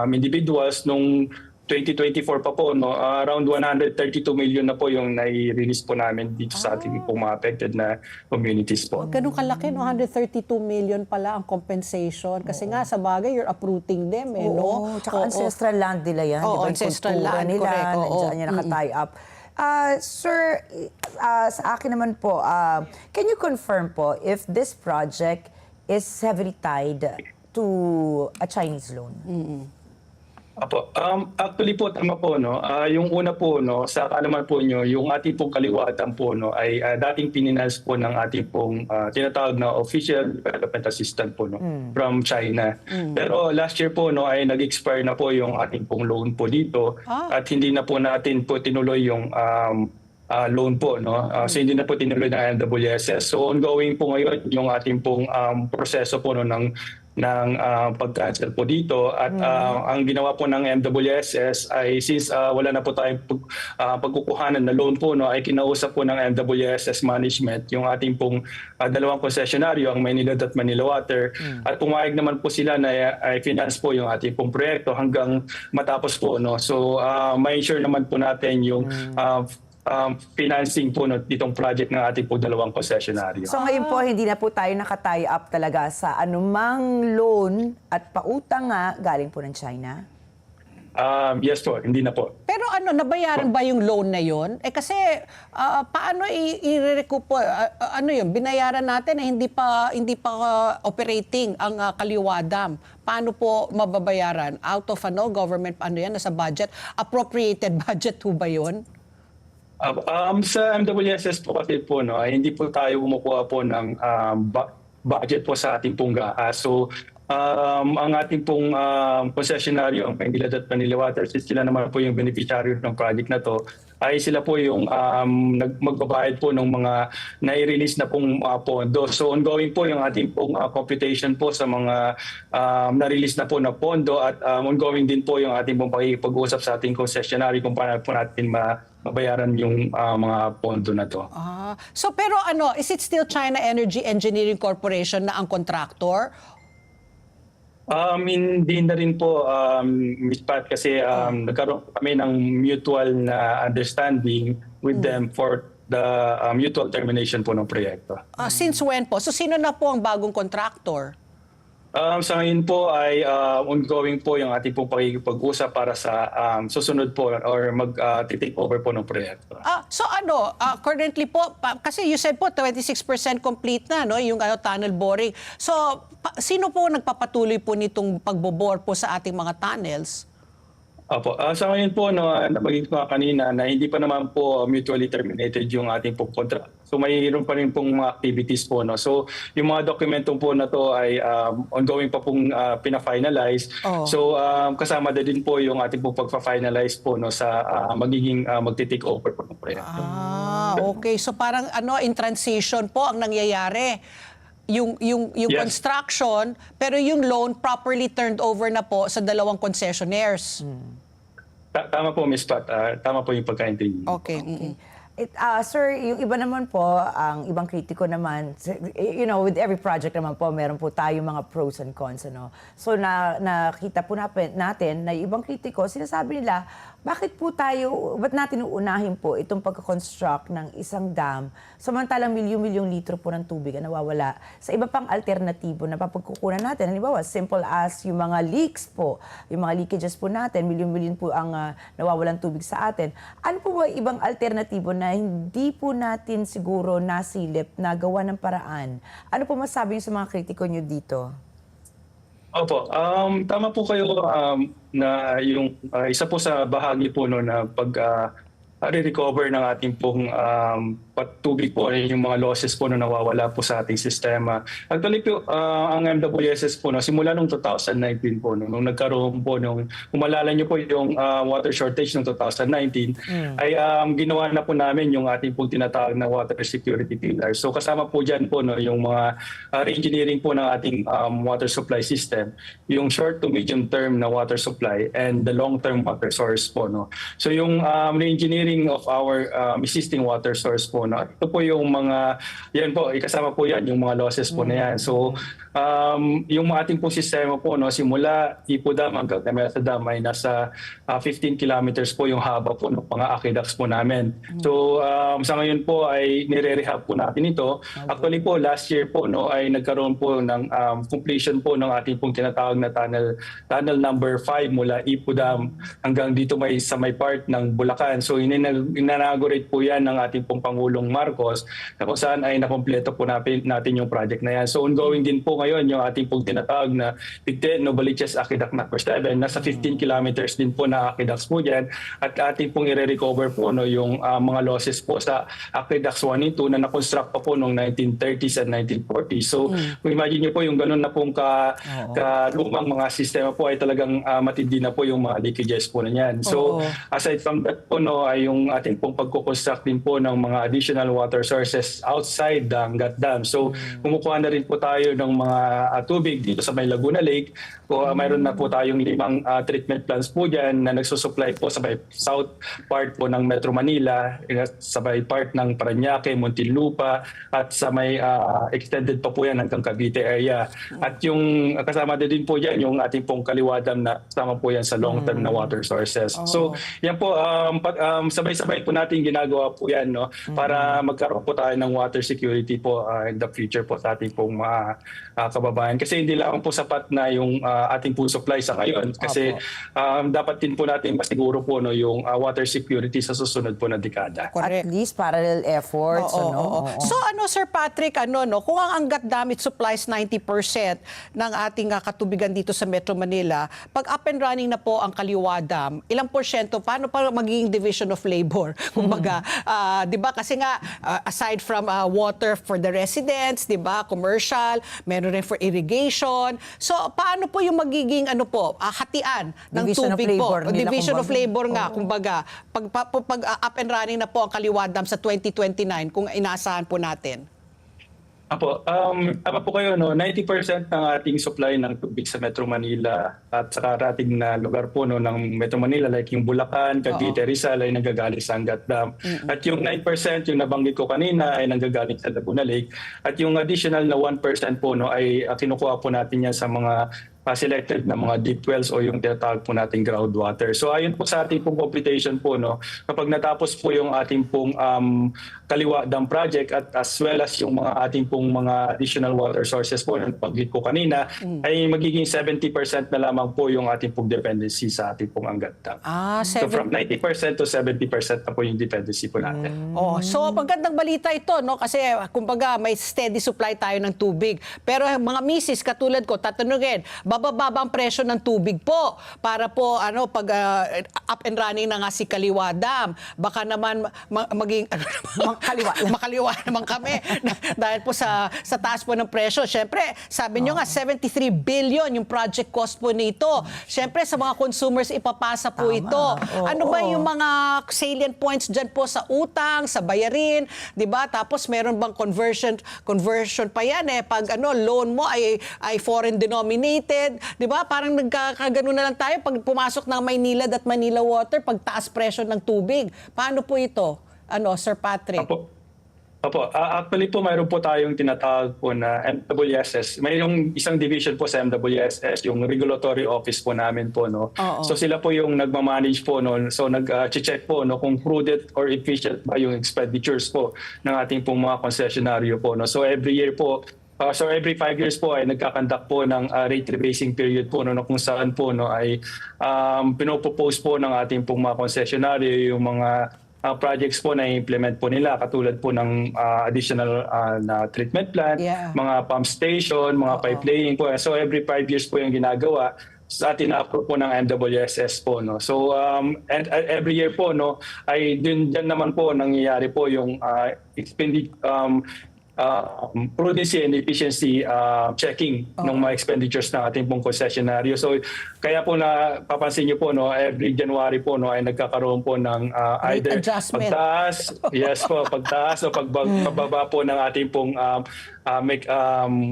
individuals nung 2024 pa po, no, around 132 million na po yung nai-release po namin dito sa ating pong mga affected na communities po. Ganun kalaki, 132 million pala ang compensation. Kasi nga, sa bagay, you're uprooting them, no? Tsaka ancestral land nila yan. Oo, di ba? Yung ancestral kultura land, nila, correct, oo. nandiyan yan naka-tie up. Sir, sa akin naman po, can you confirm po if this project is heavily tied to a Chinese loan? Apo, actually po tama po, no. Yung una po, no, sa kaalaman po nyo, yung ating pong kaliwatan po, no, ay dating pininance po ng ating pong tinatawag na official development assistant po, no, from China. Pero last year po, no, ay nag-expire na po yung ating pong loan po dito at hindi na po natin po tinuloy yung loan po, no. So hindi na po tinuloy ng NWSS. So ongoing po ngayon yung ating pong proseso po, no, ng pag-cancel po dito at ang ginawa po ng MWSS ay since wala na po tayong pagkukuhanan na loan po, no, ay kinausap po ng MWSS management yung ating pong dalawang konsesyonaryo, ang Maynilad at Manila Water, at pumayag naman po sila na i-finance po yung ating pong proyekto hanggang matapos po, no. So may sure naman po natin yung financing po ditong project ng ating po dalawang konsesyonaryo. So ngayon po, hindi na po tayo naka-tie up talaga sa anumang loan at pautang nga galing po ng China? Yes po, hindi na po. Pero nabayaran ba yung loan na yon? Kasi paano i-recoup yun? Binayaran natin na hindi pa operating ang Kaliwa Dam. Paano po mababayaran? Out of government, yan, nasa budget? Appropriated budget po ba yun? Sa MWSS po kasi po, no, ay hindi po tayo kumukuha po ng budget po sa ating pong GAA. So ang ating pong concessionaryo, ang Maynilad at Manila Water, sila naman po yung beneficiary ng project na to, ay sila po yung magbabayad po ng mga nai-release na pong pondo. So ongoing po yung ating pong computation po sa mga na-release na po na pondo at ongoing din po yung ating pong pakikipag-usap sa ating concessionary kung paano po natin mabayaran yung mga pondo na to. So pero is it still China Energy Engineering Corporation na ang contractor? Hindi na rin po, Ms. Pat, kasi nagkaroon kami ng mutual na understanding with them for the mutual termination po ng proyekto. Since when po? So sino na po ang bagong contractor? Sa ngayon po ay ongoing po yung ating pong pakikipag-usap para sa susunod po or mag-take over po ng proyekto. So currently po, kasi you said po 26% complete na, no, yung tunnel boring. So sino po nagpapatuloy po nitong pagbobore po sa ating mga tunnels? Opo. Sa ngayon po, no, nabagin ko nga kanina na hindi pa naman po mutually terminated yung ating pong contract. So mayroon pa rin pong mga activities po. No? So yung mga dokumento po na to ay ongoing pa pong pina-finalize. Oh. So kasama na din po yung ating pong pagpa-finalize po no, sa magiging magti-take over po ng proyekto. Okay. So parang in transition po ang nangyayari. Yung Yes. construction, pero yung loan properly turned over na po sa dalawang concessionaires. Tama po, Ms. Pat. Tama po yung pagkaintindi. Okay. Sir, yung iba naman po, ang ibang kritiko naman, with every project naman po, meron po tayo mga pros and cons. So nakita po natin na yung ibang kritiko, sinasabi nila, ba't natin uunahin po itong pagkakonstruct ng isang dam, samantalang milyon-milyong litro po ng tubig ang nawawala sa iba pang alternatibo na papagkukunan natin. Halimbawa, simple as yung mga leaks po, yung mga leakages po natin, milyon-milyon po ang nawawalang tubig sa atin. Ano po ba ibang alternatibo na hindi po natin siguro nasilip na gawa ng paraan? Ano po masabi niyo sa mga kritiko niyo dito? Opo, tama po kayo na yung isa po sa bahagi po no, na recover ng ating pong patubig po, yung mga losses po na nawawala po sa ating sistema. Actually po, ang MWSS po, no, simula nung 2019 po, no, nung nagkaroon po, kung malala nyo po yung water shortage noong 2019, ay ginawa na po namin yung ating pong tinatawag na water security pillar. So kasama po dyan po no, yung mga re-engineering po ng ating water supply system, yung short to medium term na water supply and the long term water source po. No. So yung re-engineering of our existing water source po, no, ito po yung mga, yan po, ikasama po yan, yung mga losses po na yan. So yung ating pong sistema po, no, simula Ipo Dam hanggang Mesa Dam ay nasa 15 kilometers po yung haba po ng mga aqueducts po namin. So sa ngayon po ay nire-rehab po natin ito. Actually po last year po no ay nagkaroon po ng completion po ng ating pong tinatawag na tunnel number 5 mula Ipo Dam hanggang dito sa may part ng Bulacan. So ininaugurate po yan ng ating pong Pangulong Marcos na kung saan ay nakompleto po natin yung project na yan. So ongoing din po ngayon yung ating pong tinatawag na Pigten Novaliches Aqueduct number 7. Nasa 15 kilometers din po na aqueducts po dyan at ating pong i-recover po no, yung mga losses po sa aqueducts 1 and 2 na na-construct pa po noong 1930s and 1940s. So kung imagine nyo po yung ganun na pong lumang mga sistema po ay talagang matindi na po yung mga leakages po na yan. So aside from that po no, ay yung ating pong pagkukonstruct din po ng mga additional water sources outside the Angat Dam. So kumukuha na rin po tayo ng mga tubig dito sa may Laguna Lake. Mayroon na po tayong 5 treatment plants po dyan na nagsusupply po sa may south part po ng Metro Manila, sa may part ng Parañaque, Muntinlupa, at sa may extended pa po yan hanggang Cavite area. At yung kasama din po dyan yung ating pong Kaliwa Dam na kasama po yan sa long-term na water sources. So yan po, sabay-sabay po natin ginagawa po yan no, para magkaroon po tayo ng water security po in the future po sa ating pong mga kababayan. Kasi hindi lang po sapat na yung ating po supply sa ngayon. Kasi dapat din po natin masiguro po no, yung water security sa susunod po na dekada. Correct. At least parallel efforts. Oo. So Sir Patrick, kung ang Angat Dam it supplies 90% ng ating katubigan dito sa Metro Manila, pag up and running na po ang Kaliwa Dam, ilang porsyento, paano pa magiging division of labor? Kumbaga, di ba? Kasi nga, aside from water for the residents, di ba? Commercial, meron rin for irrigation. So, paano po yung magiging hatian ng Division of tubig labor po? nila, Division of kumbaga. labor nga, kumbaga. Pag up and running na po ang Kaliwa Dam sa 2029, kung inaasahan po natin. Apo, tama po kayo, no? 90% ng ating supply ng tubig sa Metro Manila at sa karating na lugar po no, ng Metro Manila like yung Bulacan, Cavite, Rizal ay nanggagaling sa Angat Dam. At yung 9% yung nabanggit ko kanina ay nanggagaling sa Laguna Lake. At yung additional na 1% po no, ay kinukuha po natin yan sa mga selected na mga deep wells o yung tinatawag po nating groundwater. So ayon po sa ating pong computation po, no, kapag natapos po yung ating pong Kaliwa Dam project at as well as yung mga ating pong mga additional water sources po na pag-hit ko kanina, ay magiging 70% na lamang po yung ating pong dependency sa ating pong Angat Dam. So from 90% to 70% na po yung dependency po natin. So magandang balita ito, no? Kasi kumbaga may steady supply tayo ng tubig. Pero mga misis katulad ko, tatanungin, bababa ang presyo ng tubig po para po pag up and running na nga si Kaliwa Dam. Baka naman maging makaliwa naman kami dahil po sa taas po ng presyo. Siyempre, sabi nyo nga 73 billion yung project cost po nito. Siyempre, sa mga consumers ipapasa po ito. Ano ba yung mga salient points dyan po sa utang, sa bayarin, 'di ba? Tapos meron bang conversion pa yan pag loan mo ay foreign denominated, 'di ba? Parang nagkakagano na lang tayo pag pumasok ng Maynilad at Manila Water pag taas presyo ng tubig. Paano po ito? Sir Patrick? Opo. Actually po, mayroon po tayong tinatawag po na MWSS. Mayroong isang division po sa MWSS, yung regulatory office po namin po. No? So sila po yung nagmamanage po. No? So nag-check po kung prudent or efficient ba yung expenditures po ng ating pong mga konsesyonaryo po. No? So every year po, every 5 years po ay nagkakandak po ng rate rebasing period po kung saan po ay pinopropose po ng ating pong mga konsesyonaryo yung mga projects po na i-implement po nila katulad po ng additional na treatment plant, mga pump station, mga pipe laying po. So every 5 years po yung ginagawa sa atin po ng MWSS po. No? So and every year po ay dyan naman po nangyayari po yung prudency and efficiency checking ng mga expenditures ng ating pong concessionaryo. So kaya po papansin niyo po every January po ay nagkakaroon po ng either pagtaas, pagtaas o pagbaba po ng ating pong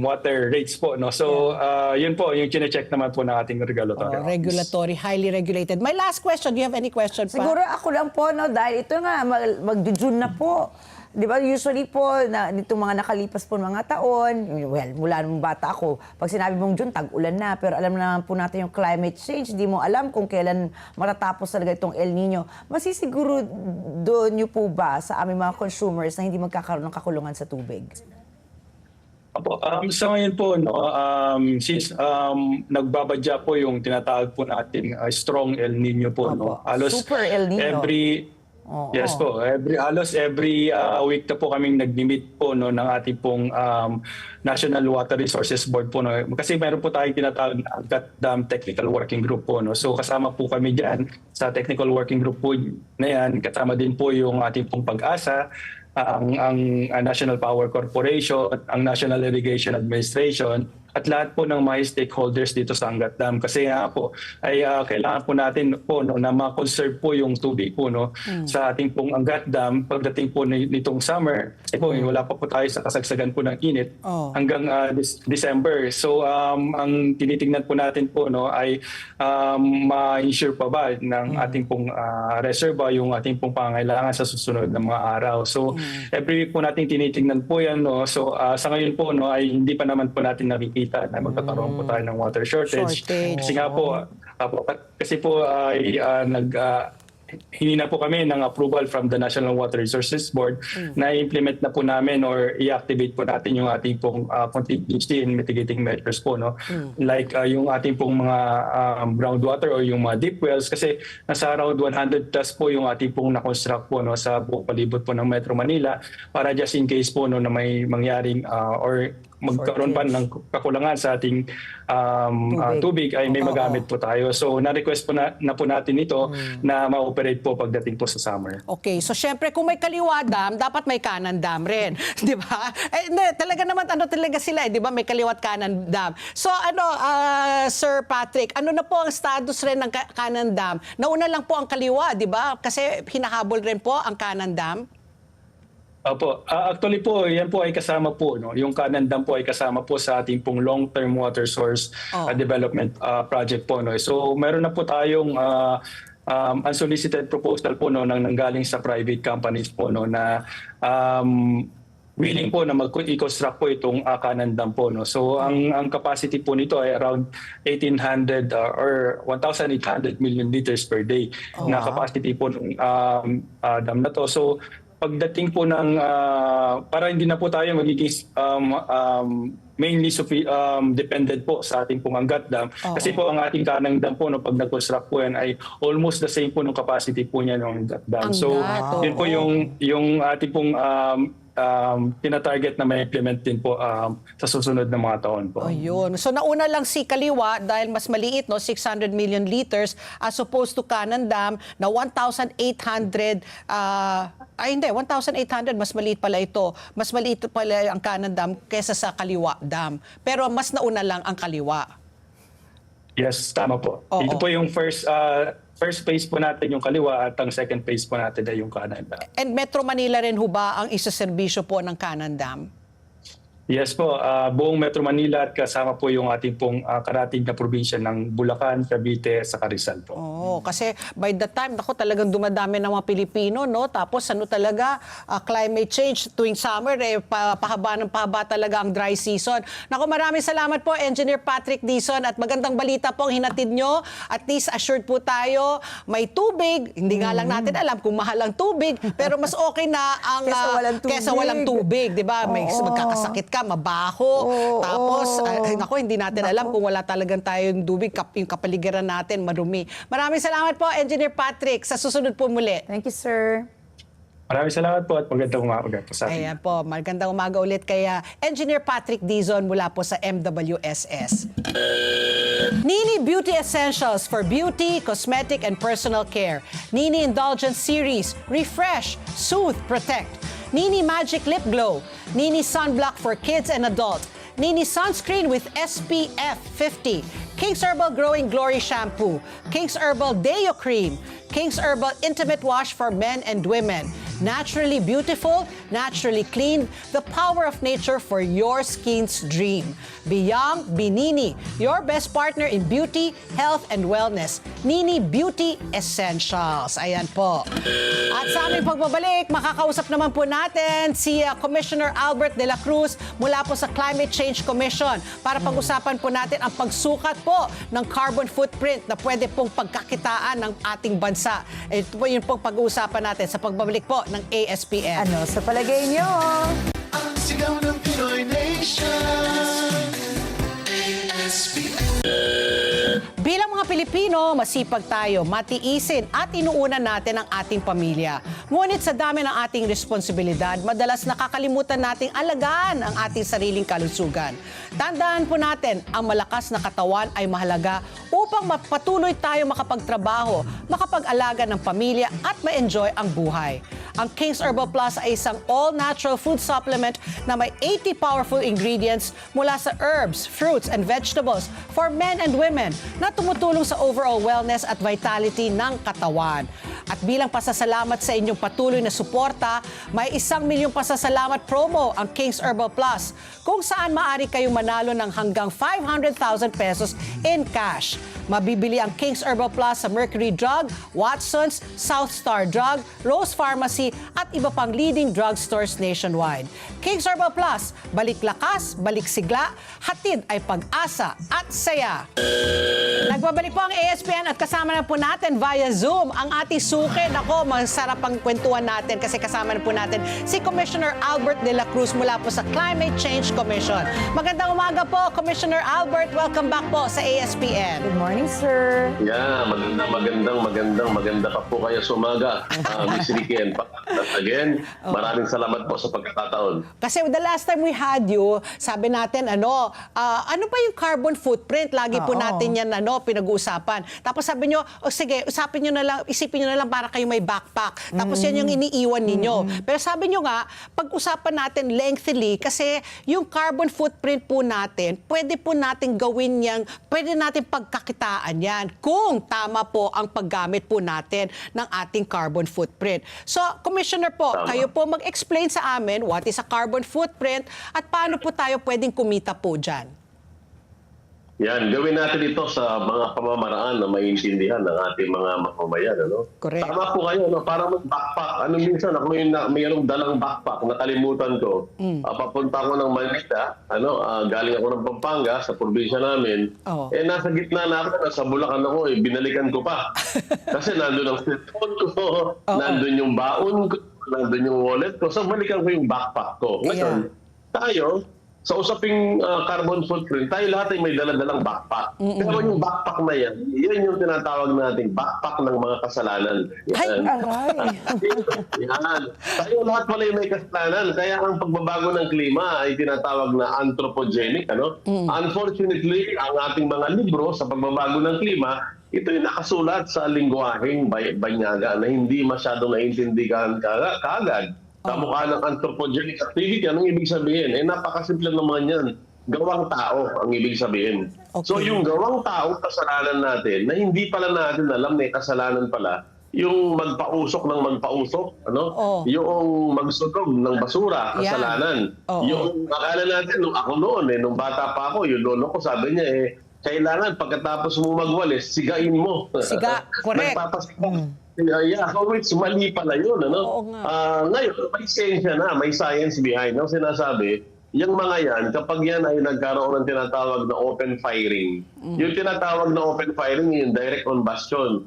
water rates po. So yun po yung chine-check naman po ng ating regulatory. Regulatory, highly regulated. My last question, do you have any question pa? Siguro ako lang po dahil ito nga mag-June na po. Di ba, usually po, nitong mga nakalipas po mga taon, well, mula nung bata ako, pag sinabi mong June, tag-ulan na, pero alam naman po natin yung climate change, di mo alam kung kailan matatapos talaga itong El Nino. Masisiguro doon nyo po ba sa aming mga consumers na hindi magkakaroon ng kakulungan sa tubig? Sa ngayon po, since nagbabadya po yung tinatawag po nating strong El Nino po, Super El Nino. Yes po. Halos every week na po kaming nag-meet po ng ating pong National Water Resources Board po. Kasi meron po tayong tinatawag na Angat Dam Technical Working Group po. So kasama po kami dyan sa technical working group po na yan. Kasama din po yung ating pong Pag-asa, ang National Power Corporation, ang National Irrigation Administration, at lahat po ng mga stakeholders dito sa Angat Dam. Kasi nga po, ay kailangan po natin po na ma-conserve po yung tubig po sa ating pong Angat Dam pagdating po nitong summer. Kasi po, wala pa po tayo sa kasagsagan po ng init hanggang December. So, ang tinitingnan po natin po ay ma-ensure pa ba ng ating pong reserva yung ating pong pangailangan sa susunod na mga araw. So, every week po natin tinitingnan po yan. So, sa ngayon po ay hindi pa naman po natin nakikita na magkakaroon po tayo ng water shortage. Kasi nga po, kasi po hindi na po kami ng approval from the National Water Resources Board na i-implement na po namin or i-activate po natin yung ating pong contingency and mitigating measures po. Like yung ating pong mga groundwater or yung mga deep wells kasi nasa around 100 plus po yung ating pong na-construct po sa buong palibot po ng Metro Manila para just in case po na may mangyaring or magkaroon pa ng kakulangan sa ating tubig ay may magamit po tayo. So na-request po na po natin ito na ma-operate po pagdating po sa summer. Okay, so syempre kung may Kaliwa Dam, dapat may Kanan Dam rin, 'di ba? Talaga naman talaga sila, 'di ba? May Kaliwa at Kanan Dam. So Sir Patrick, ano na po ang status rin ng Kanan Dam? Nauna lang po ang Kaliwa, 'di ba? Kasi hinahabol rin po ang Kanan Dam. Opo. Actually po, yan po ay kasama po. Yung Kanan Dam po ay kasama po sa ating pong long-term water source development project po. So meron na po tayong unsolicited proposal po nang nanggaling sa private companies po na willing po na i-construct po itong Kanan Dam po. So ang capacity po nito ay around 1,800 or 1,800 million liters per day na capacity po ng dam na to. So pagdating po ng para hindi na po tayo magiging mainly dependent po sa ating pong Angat Dam. Kasi po ang ating Kanang Dam po pag nag-construct po yan ay almost the same po ng capacity po niya ng Angat Dam. So yun po yung ating pong tinatarget na ma-implement din po sa susunod na mga taon po. Ayun. So nauna lang si Kaliwa dahil mas maliit, no, 600 million liters as opposed to Cannon Dam na 1,800 1,800 mas maliit pala ito. Mas maliit pala ang Cannon Dam kaysa sa Kaliwa Dam. Pero mas nauna lang ang Kaliwa. Yes, tama po. Oo. Ito po yung first phase po natin yung Kaliwa at ang second phase po natin ay yung Cannon Dam. And Metro Manila rin ho ba ang isaserbisyo po ng Cannon Dam? Yes po, buong Metro Manila at kasama po yung ating pong karating na probinsya ng Bulacan, Cavite, sa Rizal po. Oo, kasi by the time, naku, talagang dumadami ng mga Pilipino, no? Tapos ano talaga, climate change tuwing summer, pahaba talaga ang dry season. Naku, maraming salamat po, Engineer Patrick Dizon, at magandang balita po ang hinatid nyo. At least assured po tayo, may tubig. Hindi nga lang natin alam kung mahal ang tubig, pero mas okay na ang Kesa walang tubig. di ba? May Oo. magkakasakit ka, mabaho. Oo, Tapos, oo. naku, hindi natin alam kung wala talagang tayong tubig, yung kapaligiran natin, marumi. Maraming salamat po, Engineer Patrick. Sa susunod po muli. Thank you, sir. Maraming salamat po at magandang umaga po sa atin. Ayan po, magandang umaga ulit kay Engineer Patrick Dizon mula po sa MWSS. Nini Beauty Essentials for beauty, cosmetic, and personal care. Nini Indulgence Series, Refresh, Soothe, Protect. Nini Magic Lip Glow. Nini Sunblock for kids and adults. Nini Sunscreen with SPF 50. King's Herbal Growing Glory Shampoo. King's Herbal Deo Cream. King's Herbal Intimate Wash for men and women. Naturally beautiful, naturally clean, the power of nature for your skin's dream. Beyond Binini, your best partner in beauty, health, and wellness. Nini Beauty Essentials. Ayan po. At sa aming pagbabalik, makakausap naman po natin si Commissioner Albert de la Cruz mula po sa Climate Change Commission para pag-usapan po natin ang pagsukat po ng carbon footprint na pwede pong pagkakitaan ng ating bansa. Ito po yung pong pag-uusapan natin sa pagbabalik po ng ASPN. Ano sa palagay nyo? Ang sigaw ng Pinoy Nation. ASPN. Bilang mga Pilipino, masipag tayo, matiisin at inuuna natin ang ating pamilya. Ngunit sa dami ng ating responsibilidad, madalas nakakalimutan nating alagaan ang ating sariling kalusugan. Tandaan po natin, ang malakas na katawan ay mahalaga upang patuloy tayo makapagtrabaho, makapag-alaga ng pamilya at ma-enjoy ang buhay. Ang King's Herbal Plus ay isang all-natural food supplement na may 80 powerful ingredients mula sa herbs, fruits, and vegetables for men and women na tumutulong sa overall wellness at vitality ng katawan. At bilang pasasalamat sa inyong patuloy na suporta, may 1 milyong pasasalamat promo ang King's Herbal Plus kung saan maaari kayong manalo ng hanggang 500,000 pesos in cash. Mabibili ang King's Herbal Plus sa Mercury Drug, Watson's, South Star Drug, Rose Pharmacy at iba pang leading drugstores nationwide. King's Herbal Plus, balik lakas, balik sigla, hatid ay pag-asa at saya. Nagbabalik po ang ASPN at kasama na po natin via Zoom ang ating suki. Nako, masarap ang kwentuhan natin kasi kasama na po natin si Commissioner Albert de la Cruz mula po sa Climate Change Commission. Magandang umaga po, Commissioner Albert. Welcome back po sa ASPN. Good morning, sir. Yeah, maganda pa po kayo sa umaga, Miss Ricky and Pat. Again, maraming salamat po sa pagkakataon. Kasi the last time we had you, sabi natin, ano ba yung carbon footprint? Lagi po Oo. natin yan pinag-uusapan. Tapos sabi nyo, sige, isipin nyo na lang para kayo may backpack. Tapos yan yung iniiwan ninyo. Pero sabi nyo nga, pag-usapan natin lengthily kasi yung carbon footprint po natin, pwede po natin gawin yan, pwede natin pagkakitaan yan kung tama po ang paggamit po natin ng ating carbon footprint. So, Commissioner po, Tama. kayo po mag-explain sa amin what is a carbon footprint at paano po tayo pwedeng kumita po dyan. Yan, gawin natin ito sa mga pamamaraan na maintindihan ng ating mga mamamayan. Ano? Correct. Tama po kayo, no? Para mag-backpack. Minsan ako mayroong dalang backpack, nakalimutan ko. Papunta ako ng Manila, galing ako ng Pampanga, sa probinsya namin. Oo. Nasa gitna na ako, nasa Bulacan ako, binalikan ko pa. Kasi nandun ang cellphone ko, nandun yung baon ko, nandun yung wallet ko. So, balikan ko yung backpack ko. Ngayon, tayo, sa usaping carbon footprint, tayo lahat ay may dala-dalang backpack. Pero yung backpack na yan yung tinatawag nating backpack ng mga kasalanan. Ay, Yan. aray. Yan. Tayo lahat pala yung may kasalanan. Kaya ang pagbabago ng klima ay tinatawag na anthropogenic. Unfortunately, ang ating mga libro sa pagbabago ng klima, ito yung nakasulat sa lingwaheng banyaga na hindi masyadong naiintindihan kaagad. Kamukha ng anthropogenic activity, anong ibig sabihin? Napakasimple naman yan. Gawang tao ang ibig sabihin. Okay. So yung gawang tao, kasalanan natin, na hindi pala natin alam na kasalanan pala, yung magpausok ng magpausok, yung magsunog ng basura, kasalanan. Yung akala natin, nung ako noon, nung bata pa ako, yung lolo ko, sabi niya, kailangan pagkatapos mo magwalis, sigain mo. Siga, correct. Nagpapasiga. Yeah, which mali pala yun. Oo nga. Ngayon, may science na, may science behind. Ang sinasabi, yung mga yan, kapag yan ay nagkaroon ng tinatawag na open firing, yung tinatawag na open firing, yung direct combustion.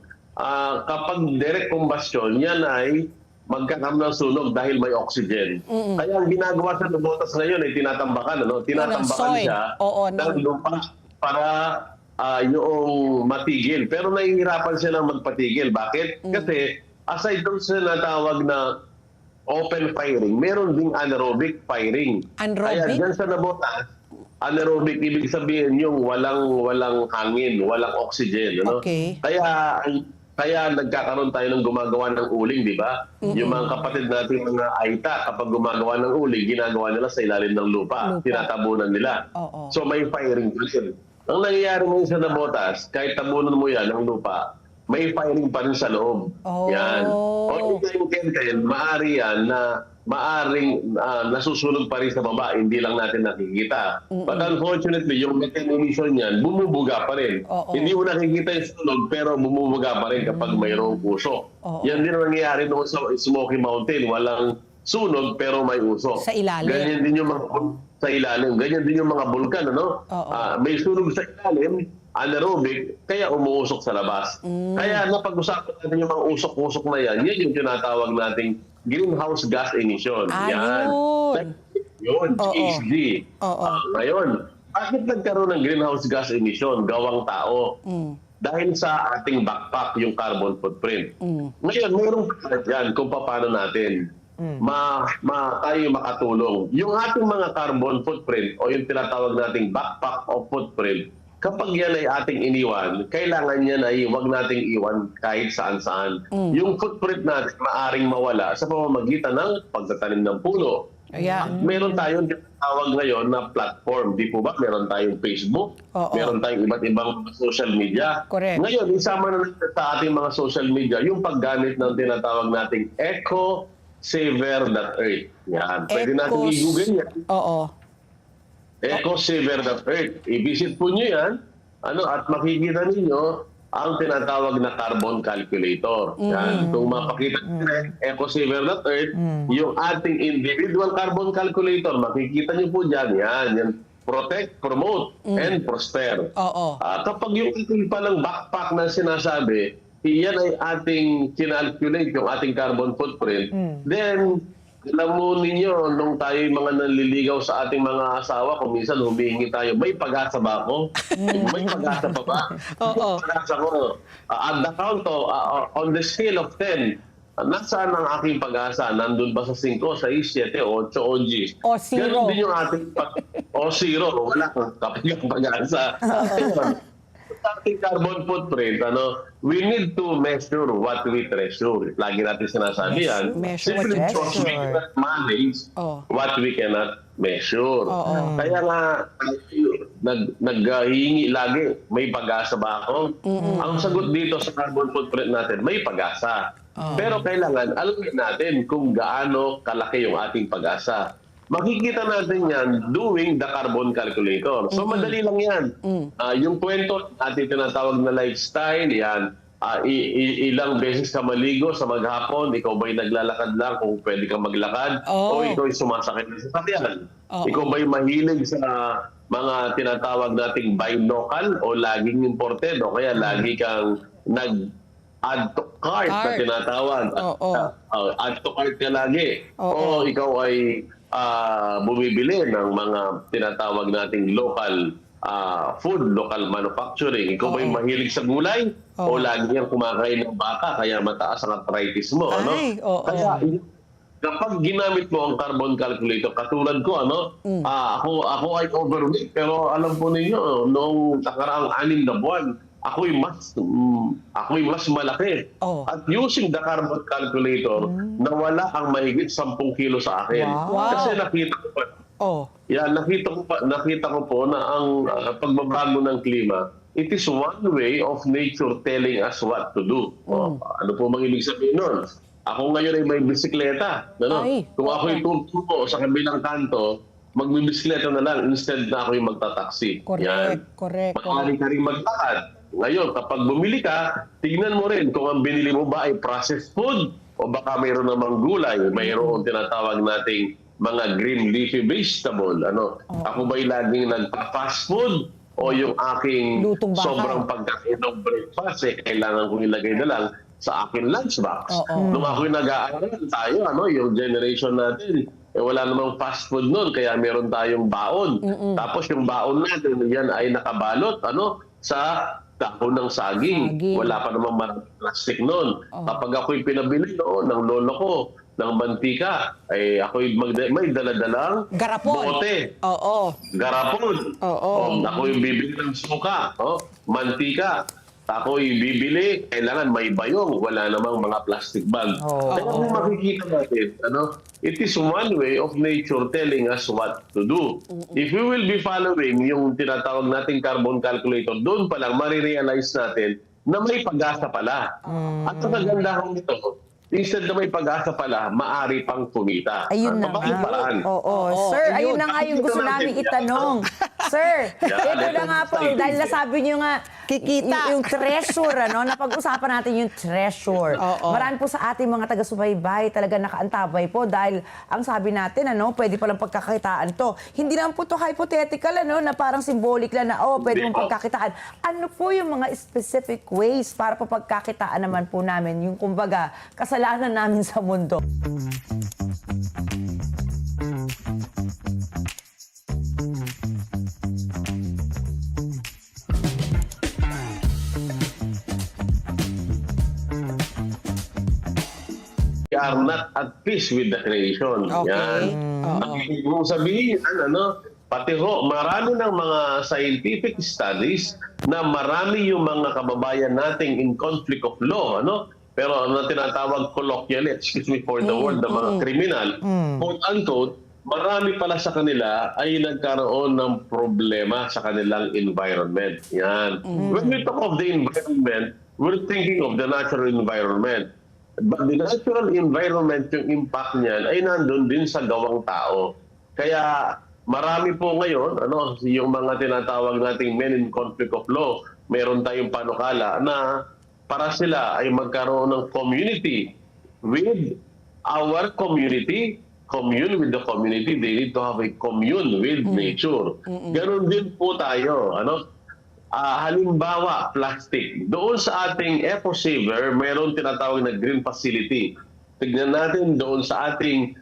Kapag direct combustion, yan ay magkakaroon ng sunog dahil may oxygen. Kaya ang ginagawa sa Lubotas ngayon ay tinatambakan. Tinatambakan soy. siya Oo, ng lupa para yung matigil. Pero nahihirapan silang magpatigil. Bakit? Kasi aside doon sa natawag na open firing, meron ding anaerobic firing. Kaya Anaerobic? dyan sa Nabotas, anaerobic, ibig sabihin yung walang hangin, walang oxygen. Okay. Kaya nagkakaroon tayo ng gumagawa ng uling, di ba? Yung mga kapatid natin, mga Aita, kapag gumagawa ng uling, ginagawa nila sa ilalim ng lupa. Tinatabunan nila. Oo. So may firing pa rin. Ang nangyayari ngayon sa Nabotas, kahit tabunan mo yan ng lupa, may firing pa rin sa loob. Yan. O yung maari yan na maaring nasusunog pa rin sa baba, hindi lang natin nakikita. But unfortunately, yung methane emission yan, bumubuga pa rin. Hindi mo nakikita yung sunog, pero bumubuga pa rin kapag mayroong usok. Yan din ang nangyayari noon sa Smoky Mountain. Walang sunog, pero may usok. Sa ilalim. Ganyan din yung mga sa ilalim. Ganyan din yung mga bulkan, may sunog sa ilalim, anaerobic, kaya umuusok sa labas. Kaya napag-usapan natin yung mga usok-usok na yan, yan yung tinatawag nating greenhouse gas emission. Yan. Yun, GHG. Ngayon, bakit nagkaroon ng greenhouse gas emission, gawang tao? Dahil sa ating backpack, yung carbon footprint. Ngayon, mayroong yan kung paano natin tayo makatulong. Yung ating mga carbon footprint o yung tinatawag nating backpack of footprint, kapag yan ay ating iniwan, kailangan yan ay huwag nating iwan kahit saan-saan. Yung footprint natin maaring mawala sa pamamagitan ng pagtatanim ng puno. Ayan. Meron tayong tinatawag ngayon na platform. Di po ba? Meron tayong Facebook. Meron tayong iba't ibang social media. Correct. Ngayon, isama na natin sa ating mga social media yung paggamit ng tinatawag nating ecosaver.earth. Yan. Pwede natin i-google yan. ecosaver.earth. I-visit po nyo yan at makikita ninyo ang tinatawag na carbon calculator. Yan. Kung mapakita nyo ecosaver.earth, yung ating individual carbon calculator, makikita nyo po dyan. Yan. Protect, promote, and prosper. Kapag yung ating palang backpack na sinasabi, yan ay ating kinalculate yung ating carbon footprint, then alam mo ninyo, nung tayo mga nanliligaw sa ating mga asawa, kung minsan humihingi tayo, may pag-asa ba ako? May pag-asa pa ba? Pag-asa ko. At the count on the scale of 10, nasaan ang aking pag-asa? Nandun ba sa 5, 6, 7, 8, o G? O 0. Ganun din yung ating o 0. Wala kang pag-asa. Sa ating carbon footprint, we need to measure what we treasure. Lagi natin sinasabi yan. Measure what Simply you because we cannot manage what we cannot measure. Kaya nga, naghihingi lagi, may pag-asa ba ako? Ang sagot dito sa carbon footprint natin, may pag-asa. Pero kailangan alamin natin kung gaano kalaki yung ating pag-asa. Makikita natin yan doing the carbon calculator. So madali lang yan. Yung kwento ating tinatawag na lifestyle, yan. Ilang beses ka maligo sa maghapon, ikaw ba'y naglalakad lang kung pwede kang maglakad? O ikaw ay sumasakit sa sasakyan? Ikaw ba'y mahilig sa mga tinatawag nating binocal o laging imported o kaya lagi kang add to cart na tinatawag. Add to cart ka lagi. O ikaw ay bumibili ng mga tinatawag nating local food, local manufacturing. Ikaw ba'y mahilig sa gulay? O lagi kang kumakain ng baka kaya mataas ang arthritis mo? Ay, oo. Kaya kapag ginamit mo ang carbon calculator, katulad ko, ako ay overweight, pero alam po ninyo, noong nakaraang 6 na buwan, ako'y mas malaki. At using the carbon calculator, nawala ang mahigit 10 kilo sa akin. Wow. Kasi nakita ko pa, nakita ko po na ang pagbabago ng klima, it is one way of nature telling us what to do. Ano po bang ibig sabihin nun? Ako ngayon ay may bisikleta. Kung ako'y tutuko sa kabilang kanto, magbibisikleta na lang instead na ako'y magtataksi. Correct. Maaari ka rin maglakad. Ngayon, kapag bumili ka, tignan mo rin kung ang binili mo ba ay processed food o baka mayroon namang gulay, mayroon tinatawag nating mga green leafy vegetable. Ako ba'y laging nagpa-fast food o yung aking Lutong bahay. sobrang pagkain ng breakfast kailangan kong ilagay na lang sa akin lunchbox. Nung ako'y nag-aaral tayo, yung generation natin, wala namang fast food noon, kaya meron tayong baon. Tapos yung baon natin, yan ay nakabalot sa dahon ng saging. Wala pa namang maraming plastic noon. Kapag ako'y pinabili ng lolo ko, ng mantika, ay ako'y may daladalang Garapon. bote. Garapon. Ako'y bibili ng suka, mantika. Ako'y bibili, kailangan may bayong, wala namang mga plastic bag. Kaya kung makikita natin, it is one way of nature telling us what to do. If we will be following yung tinatawag nating carbon calculator, doon pa lang marirealize natin na may pag-asa pala. At ang kagandahan nito, instead na may pag-asa pala, maari pang kumita. Ayun na nga. Sir, ayun na nga yung gusto namin itanong. Sir, ito na nga po, dahil nasabi niyo nga, kikita. Yung treasure, napag-usapan natin yung treasure. Marami po sa ating mga taga-subaybay talaga nakaantabay po dahil ang sabi natin, pwede palang pagkakakitaan to. Hindi naman po to hypothetical, na parang symbolic lang na, pwede mong pagkakitaan. Ano po yung mga specific ways para po pagkakitaan naman po namin, yung kumbaga, kasalanan namin sa mundo? Are not at peace with the creation. Yan. Kung sabihin, pati marami ng mga scientific studies na marami yung mga kababayan nating in conflict of law, pero tinatawag colloquially, excuse me for the word, ng mga criminal, quote-unquote, marami pala sa kanila ay nagkaroon ng problema sa kanilang environment. Yan. When we talk of the environment, we're thinking of the natural environment. But the natural environment, yung impact niyan, ay nandun din sa gawang tao. Kaya marami po ngayon, yung mga tinatawag nating men in conflict of law, meron tayong panukala na para sila ay magkaroon ng community with our community, commune with the community, they need to have a commune with nature. Ganon din po tayo, halimbawa, plastic. Doon sa ating eco-saver, mayroon tinatawag na green facility. Tignan natin doon sa ating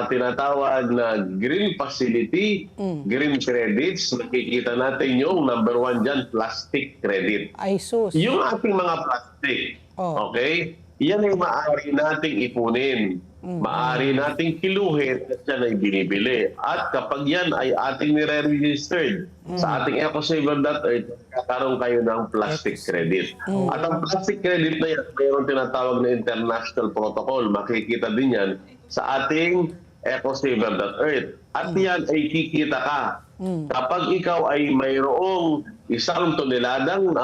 tinatawag na green facility, green credits. Nakikita natin yung number 1 dyan, plastic credit. Ay, sus. Yung ating mga plastic, okay? Yan ay maaari nating ipunin. Maaari nating kiluhin at yan ay binibili. At kapag yan ay ating nire-registered sa ating ecosaver.earth, kakaroon kayo ng plastic credit. At ang plastic credit na yan, mayroon tinatawag na international protocol. Makikita din yan sa ating ecosaver.earth. At yan ay kikita ka. Kapag ikaw ay mayroong 1 toneladang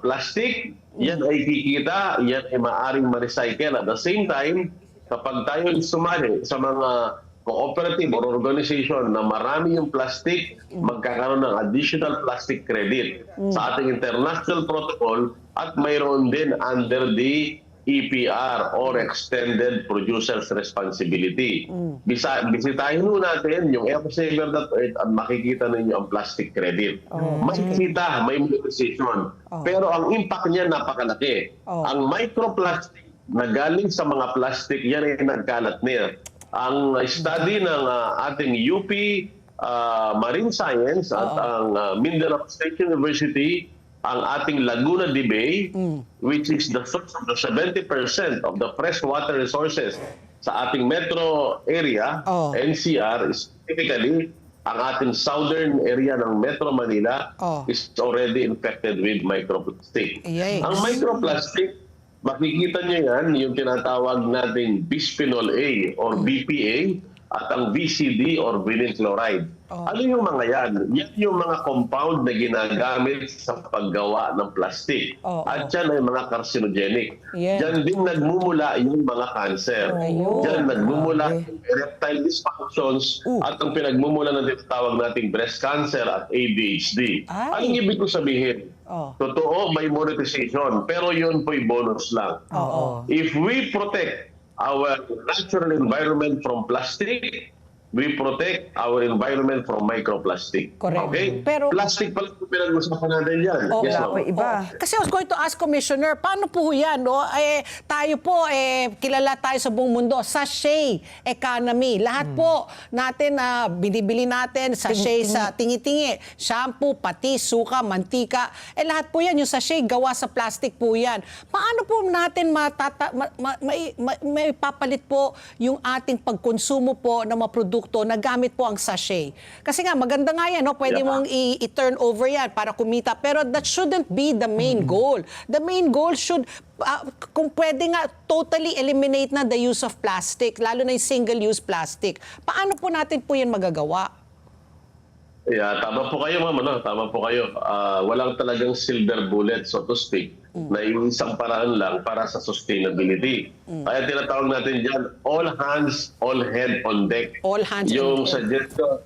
plastic, yan ay kikita, yan ay maaaring ma-recycle. At the same time, kapag tayo sumali sa mga cooperative or organization na marami yung plastic, magkakaroon ng additional plastic credit sa ating international protocol at mayroon din under the EPR or Extended Producer's Responsibility. Bisitahin mo natin yung ecosaver.earth at makikita ninyo ang plastic credit. May kita, may monetization. Pero ang impact niya napakalaki. Ang microplastic na galing sa mga plastic, yan ay nagkalat niya ang study ng ating UP Marine Science at ang Mindanao State University, ang ating Laguna de Bay, which is the source of the 70% of the freshwater resources sa ating metro area, NCR, specifically, ang ating southern area ng Metro Manila is already infected with microplastic. Yikes. Ang microplastic, makikita niyo yan, yung tinatawag nating bisphenol A or BPA at ang VCD or vinyl chloride. Ano yung mga yan? Yan yung mga compound na ginagamit sa paggawa ng plastic. At yan ay mga carcinogenic. Yeah. Diyan din nagmumula yung mga cancer. Diyan nagmumula yung erectile dysfunctions at ang pinagmumula na tinatawag nating breast cancer at ADHD. Anong ibig ko sabihin? Totoo, may monetization, pero yun po'y bonus lang. If we protect our natural environment from plastic, we protect our environment from microplastic. Correct. Okay? Pero- plastic pala yung pinag-usapan natin yan. Yes, Wala ma'am. po iba. Kasi I was going to ask Commissioner, paano po yan? No? Tayo po, kilala tayo sa buong mundo, sachet economy. Lahat po natin, binibili natin sachet sa tingi-tingi. Shampoo, pati, suka, mantika. Lahat po yan, yung sachet, gawa sa plastic po yan. Paano po natin may papalit po yung ating pagkonsumo po ng mga produkto na gamit po ang sachet? Kasi nga, maganda nga yan, no? Pwede mong i-turn over yan para kumita. Pero that shouldn't be the main goal. The main goal should, kung pwede nga, totally eliminate na the use of plastic, lalo na yung single-use plastic. Paano po natin po yan magagawa? Yeah, tama po kayo, ma'am. Ano? Tama po kayo. Walang talagang silver bullet, so to speak, na yung isang paraan lang para sa sustainability. Kaya tinatawag natin dyan, all hands, all head on deck. All hands yung on deck. suggestion,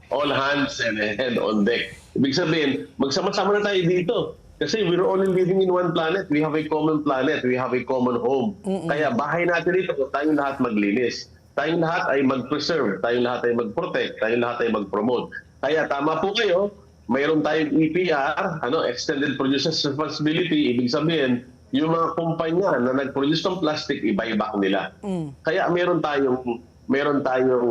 all hands and head on deck. Ibig sabihin, magsama-sama na tayo dito. Kasi we're only living in one planet. We have a common planet. We have a common home. Kaya bahay natin ito, tayong lahat maglinis. Tayong lahat ay mag-preserve. Tayong lahat ay mag-protect. Tayong lahat ay mag-promote. Kaya tama po kayo, mayroon tayong EPR, Extended Producer's Responsibility. Ibig sabihin, yung mga kumpanya na nag-produce ng plastic, i-buyback nila. Kaya meron tayong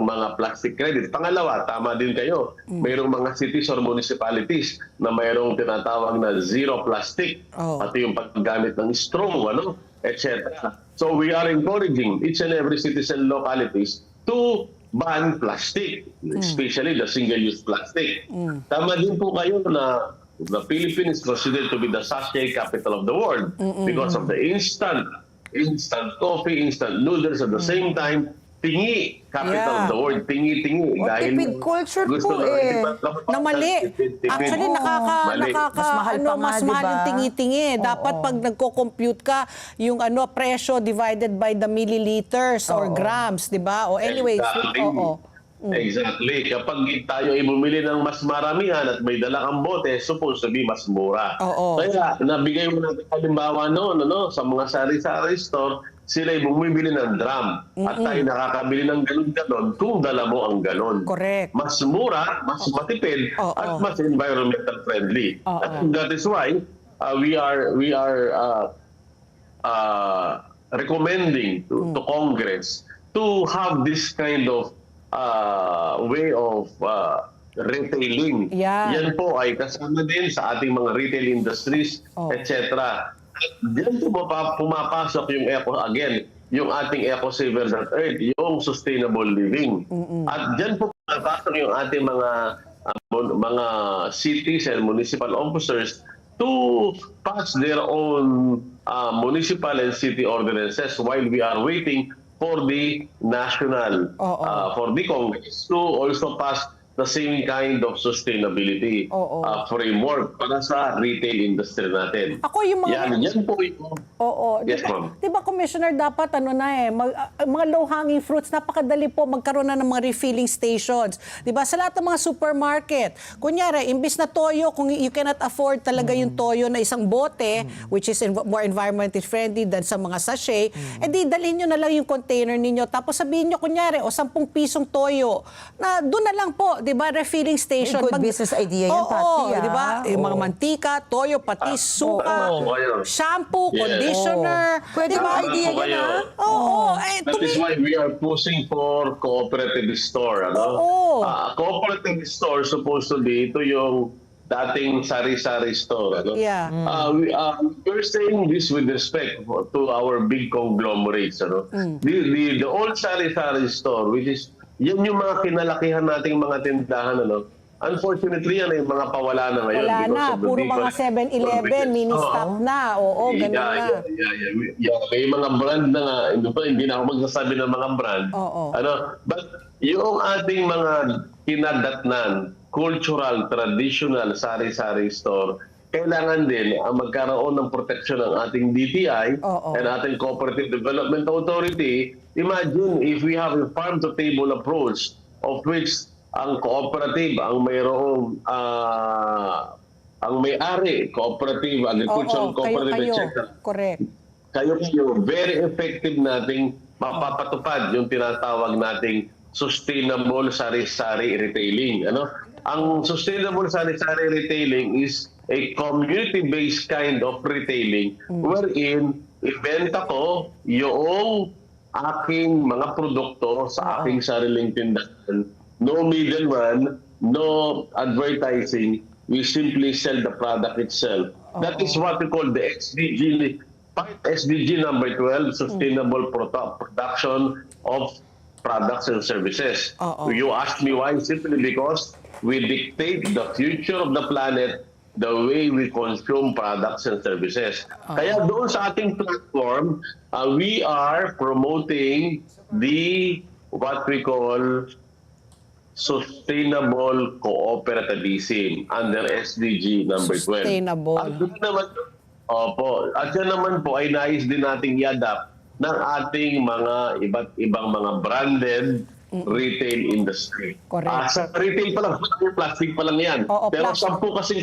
mga plastic credit. Pangalawa, tama din kayo, mayroong mga cities or municipalities na mayroong tinatawag na zero plastic. Pati yung paggamit ng straw, etc. So we are encouraging each and every citizen localities to ban plastic, especially the single-use plastic. Tama din po kayo na the Philippines is considered to be the sachet capital of the world because of the instant coffee, instant noodles at the same time, tingi capital of the world, tingi-tingi. O, tipid culture po Na mali. Actually, Mali. Mas mahal pa nga, mas di mahal ba? yung tingi-tingi. Dapat pag nagko-compute ka, yung presyo divided by the milliliters or grams, di ba? O anyway, Exactly. Kapag tayo ay bumili ng mas maramihan at may dala kang bote, supposed to be mas mura. Kaya nabigay mo natin halimbawa noon, sa mga sari-sari store, sila ay bumibili ng drum. At tayo nakakabili ng galon-galon kung dala mo ang galon. Correct. Mas mura, mas matipid, at mas environmental friendly. At that is why we are recommending to Congress to have this kind of way of retailing. Yan po ay kasama din sa ating mga retail industries, etc. At diyan po pumapasok yung ating eco-saver.earth, yung sustainable living. At diyan po pumapasok yung ating mga cities and municipal officers to pass their own municipal and city ordinances while we are waiting for the national, for the Congress to also pass the same kind of sustainability framework para sa retail industry natin. Ako yung mga... Yan po yung... Yes, ma'am. Di ba, Commissioner, dapat mga low-hanging fruits, napakadali po magkaroon na ng mga refilling stations. Di ba? Sa lahat ng mga supermarket, kunyari, imbis na toyo, kung you cannot afford talaga yung toyo na isang bote, which is more environmentally friendly than sa mga sachet, edi dalhin nyo na lang yung container ninyo. Tapos sabihin nyo, kunyari, 10 pisong toyo, na doon na lang po, di ba, refilling station. Good business idea yan, Pati, Oo, ah. di ba? Yung mga Oo. mantika, toyo, patis, suka, oo, ayun. shampoo, Yes. conditioner. Pwede di ba? ba idea Tama po yan, kayo. ah? Oo, eh, That is why we are pushing for cooperative store. Ano? Oo. Cooperative store supposed to be ito yung dating sari-sari store. Ano? Yeah. We're saying this with respect to our big conglomerates. Ano? The old sari-sari store, which is yan yung mga kinalakihan nating mga tindahan. Ano? Unfortunately, yan ay mga pawala na ngayon. Wala because na, of the puro big mga 7-Eleven, mini-stop na. Oo, ganun na. Yeah. May mga brand na nga, hindi na ako magsasabi ng mga brand. Oo. But yung ating mga kinadatnan, cultural, traditional, sari-sari store, kailangan din ang magkaroon ng proteksyon ng ating DTI Oo. and ating Cooperative Development Authority. Imagine if we have a farm-to-table approach of which ang cooperative ang mayroong ang may-ari, cooperative, agricultural Oo, cooperative, kayo. etc. Correct. Kayo, very effective nating mapapatupad yung tinatawag nating sustainable sari-sari retailing. Ano? Ang sustainable sari-sari retailing is a community-based kind of retailing wherein ibenta ko yung aking mga produkto sa aking sariling tindahan. No middleman, no advertising. We simply sell the product itself. That is what we call the SDG. Part SDG number 12, Sustainable Production of Products and Services. You ask me why? Simply because we dictate the future of the planet the way we consume products and services. Kaya doon sa ating platform, we are promoting the what we call sustainable cooperativism under SDG number 12. Sustainable. At yun naman, at yan naman po ay nais din nating i-adapt ng ating mga iba't ibang mga branded retail industry. Correct. Sa retail pa lang, plastic pa lang yan. Oo, Pero plastic. 10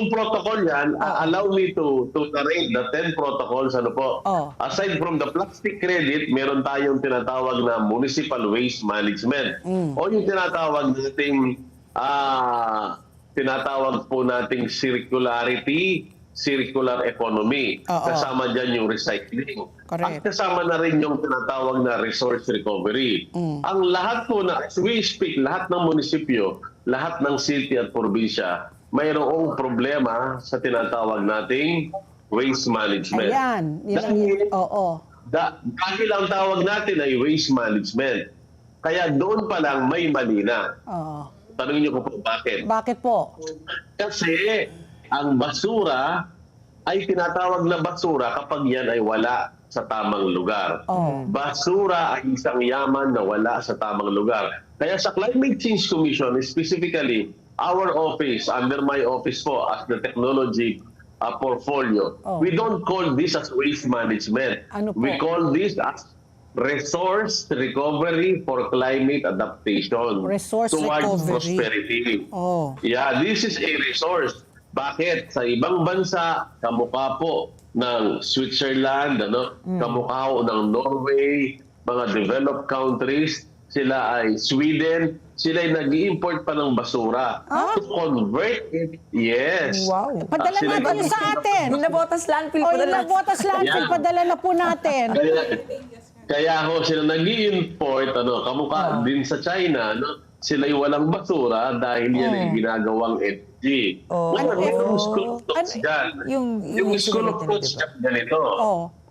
protocol yan, allow me to narrate the 10 protocols. Ano po? Aside from the plastic credit, meron tayong tinatawag na municipal waste management. O yung tinatawag po nating circular economy. Kasama dyan yung recycling. Correct. At kasama na rin yung tinatawag na resource recovery. Ang lahat po na, as we speak, lahat ng munisipyo, lahat ng city at probinsya, mayroong problema sa tinatawag nating waste management. Ayan. Dahil ang tawag natin ay waste management. Kaya doon pa lang may mali na. Tanungin niyo ko po bakit. Bakit po? Kasi ang basura ay tinatawag na basura kapag yan ay wala sa tamang lugar. Basura ay isang yaman na wala sa tamang lugar. Kaya sa Climate Change Commission, specifically, our office, under my office po, as the technology portfolio, we don't call this as waste management. Ano po? We call this as resource recovery for climate adaptation Resource towards recovery. prosperity. Yeah, this is a resource. Bakit? Sa ibang bansa, kamukha po ng Switzerland, kamukha po ng Norway, mga developed countries, sila ay Sweden, sila ay nag-i-import pa ng basura to convert it. Yes. Wow. Padala Sila natin yun sa atin. Yung Nabotas landfill O, pa yung Nabotas landfill, Yeah. padala na po natin. Kaya ho sila nag-i-import, kamukha din sa China, sila'y walang basura dahil yan ay ginagawang energy. Ngayon, yung school of thoughts dyan. Yung school of thoughts dyan ganito.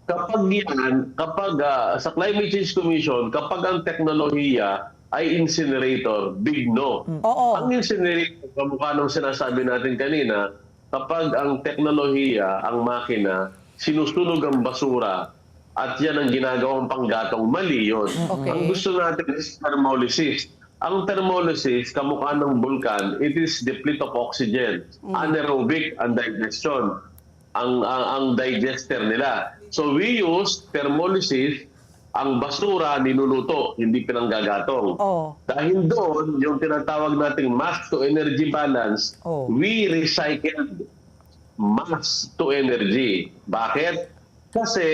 Kapag sa Climate Change Commission, kapag ang teknolohiya ay incinerator, big no. Ang incinerator, kamukha nung sinasabi natin kanina, kapag ang teknolohiya, ang makina, sinusunog ang basura, at yan ang ginagawang panggatong, mali yun. Ang gusto natin is thermolysis. Ang thermolysis, kamukha ng bulkan, it is deplete of oxygen, anaerobic ang digestion, ang digester nila. So we use thermolysis, ang basura ninuluto, hindi pinanggagatong. Dahil doon, yung tinatawag nating mass to energy balance, we recycle mass to energy. Bakit? Kasi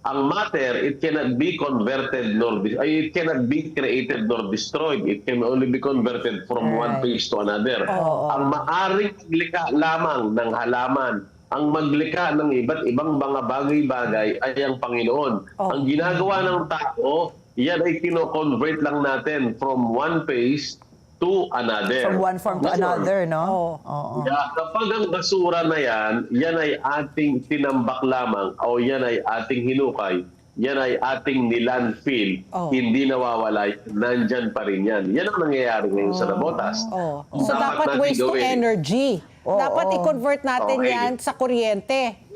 ang matter, it cannot be converted it cannot be created nor destroyed. It can only be converted from one phase to another. Ang maaring maglikha lamang ng halaman, ang maglikha ng iba't ibang mga bagay-bagay ay ang Panginoon. Ang ginagawa ng tao, yan ay kino-convert lang natin from one phase to another. From one form to another, no? Yeah, kapag ang basura na yan ay ating tinambak lamang o yan ay ating hinukay, yan ay ating nilandfill, hindi nawawala, nandyan pa rin yan. Yan ang nangyayari ngayon sa Nabotas. So dapat natin waste to gawin. energy. Dapat i-convert natin Okay. yan sa kuryente.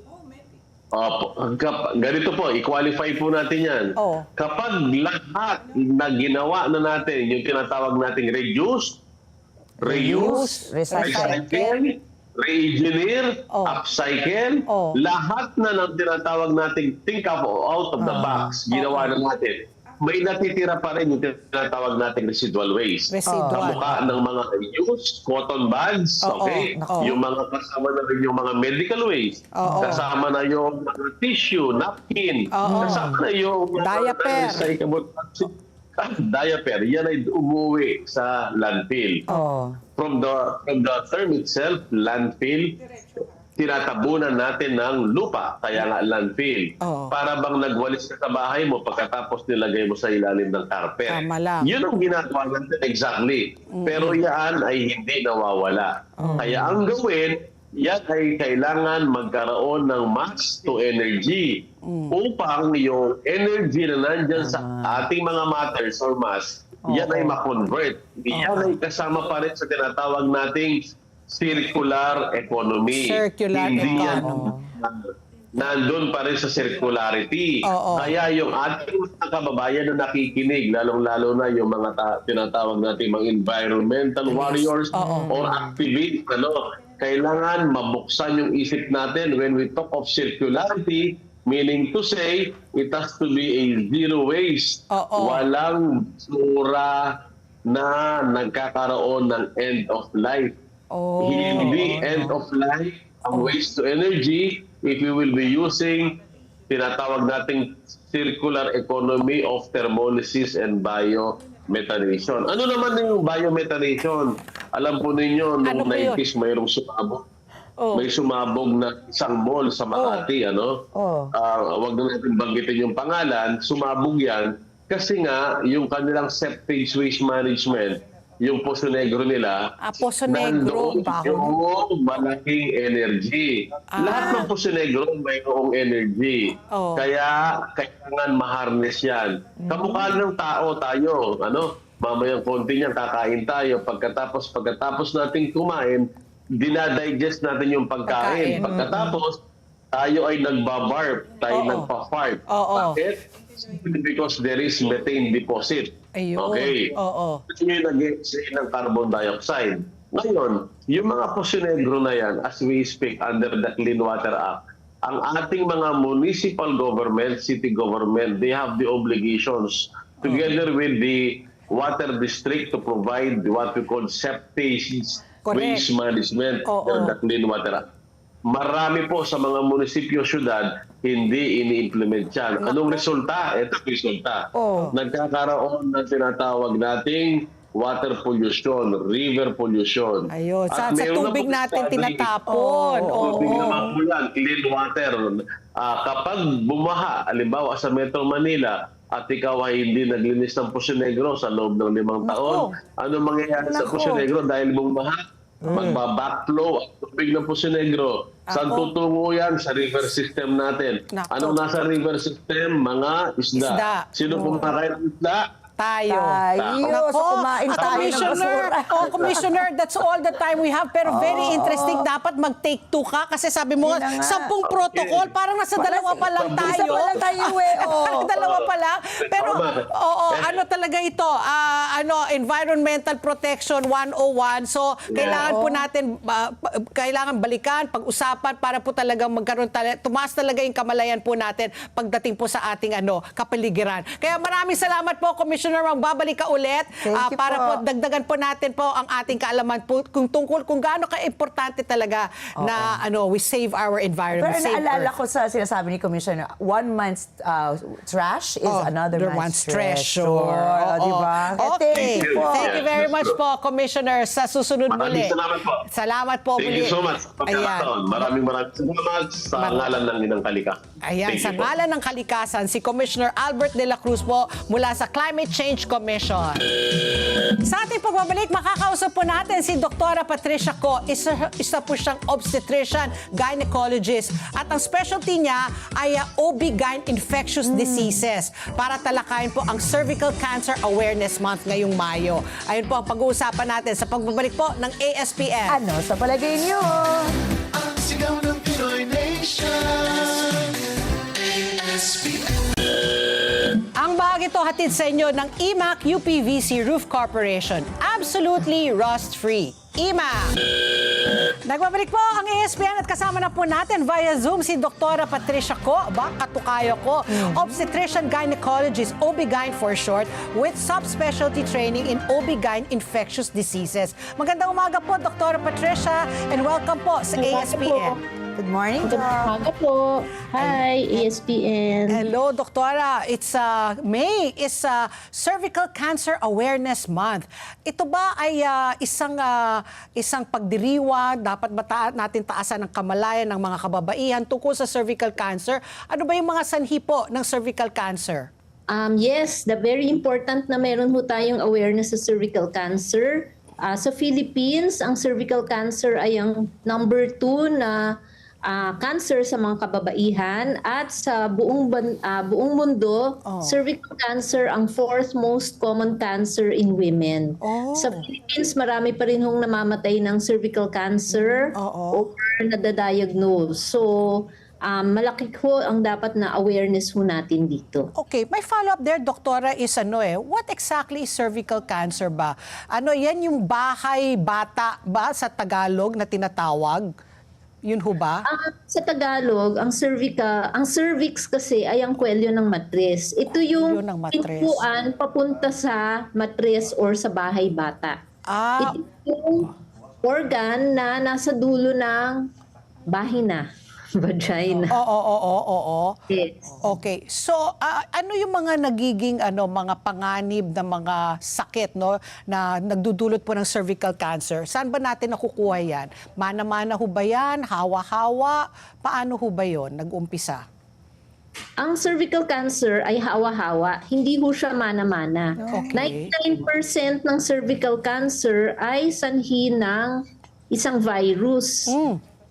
Ganito po, i-qualify po natin yan. Kapag lahat na ginawa na natin, yung tinatawag nating reduce, reuse, recycle, re-engineer, upcycle, lahat na ng tinatawag nating think out of the box, ginawa na natin, may natitira pa rin yung tinatawag nating residual waste. Kamukha ng mga used cotton bags, okay? Yung mga kasama na rin yung mga medical waste. Kasama na yung mga tissue, napkin. Kasama na yung Diaper. Diaper. Yan ay umuwi sa landfill. From the term itself, landfill, tinatabunan natin ng lupa, kaya nga landfill. Para bang nagwalis ka sa bahay mo pagkatapos nilagay mo sa ilalim ng carpet. Tama lang. Yun ang ginagawa natin exactly. Pero yan ay hindi nawawala. Kaya ang gawin, yan ay kailangan magkaroon ng mass to energy upang yung energy na nandyan sa ating mga matters or mass, yan ay ma-convert. Yan ay kasama pa rin sa tinatawag nating circular economy. Circular economy. Nandun pa rin sa circularity. Kaya yung ating mga kababayan na nakikinig, lalong-lalo na yung mga tinatawag natin mga environmental warriors or activists, kailangan mabuksan yung isip natin when we talk of circularity, meaning to say, it has to be a zero waste. Walang sura na nagkakaroon ng end of life. Hindi end of life ang waste to energy if we will be using tinatawag nating circular economy of thermolysis and biomethanation. Ano naman yung biomethanation? Alam po ninyo, noong 90s mayroong sumabog. May sumabog na isang mall sa Makati, wag na natin banggitin yung pangalan, sumabog yan kasi nga yung kanilang septic waste management, yung Poso Negro nila, Poso Negro, nandoon yung malaking energy. Lahat ng Poso Negro mayroong energy. Kaya kailangan ma-harness yan. Kamukha ng tao tayo, mamayang konti niyan kakain tayo. Pagkatapos nating kumain, dinadigest natin yung pagkain. Pagkatapos, tayo ay nagbabarf, tayo nagpa-fart. Bakit? Simply because there is methane deposit. Okay. Ito yung nag-exhale ng carbon dioxide. Ngayon, yung mga Poso Negro na yan, as we speak under the Clean Water Act, ang ating mga municipal government, city government, they have the obligations together with the water district to provide what we call septic waste management under the Clean Water Act. Marami po sa mga munisipyo, syudad, hindi ini-implement yan. Anong resulta? Ito ang resulta. Nagkakaroon ng tinatawag nating water pollution, river pollution. Ayun. Sa meron tubig na po natin study, tinatapon. tubig naman po yan, clean water. Kapag bumaha, halimbawa sa Metro Manila, at ikaw ay hindi naglinis ng Poso Negro sa loob ng 5 taon, ano mangyayari sa Poso Negro dahil bumaha? Magbabackflow ang tubig ng Poso Negro. Saan tutungo yan? Sa river system natin. Anong nasa river system? Mga isda. Sino kumakain ng isda? Tayo. So kumain tayo ng basura. Commissioner, that's all the time we have. Pero very interesting. Dapat mag-take 2 ka. Kasi sabi mo, 10 protocol. Parang nasa dalawa pa lang tayo. Isa pa lang tayo Dalawa pa lang. Pero, ano talaga ito? Environmental Protection 101. So, kailangan po natin, kailangan balikan, pag-usapan para po talagang magkaroon tumaas talaga yung kamalayan po natin pagdating po sa ating kapaligiran. Kaya maraming salamat po, Commissioner Commissioner, magbabalik ka ulit Thank you para po. po dagdagan po natin po ang ating kaalaman po tungkol kung gaano ka-importante talaga na we save our environment. Pero save naalala Earth. ko sa sinasabi ni Commissioner, one man's trash is another man's treasure. Di ba? Okay. Thank you. Thank you very much po, Commissioner. Sa susunod muli. Maraming salamat po. Salamat po Thank muli. you so much. Pagkakataon. Maraming salamat sa ngalan ng Inang Kalika. Ayan, Thank sa you po. ngalan ng kalikasan, si Commissioner Albert De La Cruz po mula sa Climate Change Commission. Sa ating pagbabalik, makakausap po natin si Dr. Patricia Co. Isa po siyang obstetrician, gynecologist. At ang specialty niya ay OB-GYN infectious diseases para talakayin po ang Cervical Cancer Awareness Month ngayong Mayo. Ayun po ang pag-uusapan natin sa pagbabalik po ng ASPN. Ano sa palagay niyo? Ang sigaw ng Pinoy Nation. ASPN. Ang bahagi ito hatid sa inyo ng IMAC UPVC Roof Corporation. Absolutely rust-free. IMAC! Nagbabalik po ang ASPN at kasama na po natin via Zoom si Dr. Patricia Co. Katukayo ko. Obstetrician gynecologist, OB-GYN for short, with subspecialty training in OB-GYN infectious diseases. Magandang umaga po, Dr. Patricia, and welcome po sa ASPN. Good morning, Good Doc. umaga po. Hi, ESPN. Hello, Doktora. It's May is Cervical Cancer Awareness Month. Ito ba ay isang pagdiriwang, dapat ba natin taasan ng kamalayan ng mga kababaihan tungkol sa cervical cancer? Ano ba yung mga sanhi po ng cervical cancer? Yes, the very important na meron ho tayong awareness sa cervical cancer. Sa Philippines, ang cervical cancer ay ang number 2 na cancer sa mga kababaihan at sa buong mundo, cervical cancer ang 4th most common cancer in women. Sa Philippines, marami pa rin hong namamatay ng cervical cancer or nadadiagnose. So, malaki ho ang dapat na awareness ho natin dito. Okay, my follow-up there, Doktora, is what exactly is cervical cancer ba? Yan yung bahay bata ba sa Tagalog na tinatawag? Yun ho ba? Sa Tagalog, ang cervix kasi ay ang kwelyo ng matres. Ito Yun yung ang matres. pintuan papunta sa matres or sa bahay bata. Ito yung organ na nasa dulo ng bahina, vagina. Oo. Yes. Okay. So, ano yung mga nagiging mga panganib na mga sakit na nagdudulot po ng cervical cancer? Saan ba natin nakukuha yan? Mana-mana ho ba yan? Hawa-hawa? Paano ho ba yun nag-umpisa? Ang cervical cancer ay hawa-hawa, hindi ho siya mana-mana. Okay. 99% ng cervical cancer ay sanhi ng isang virus.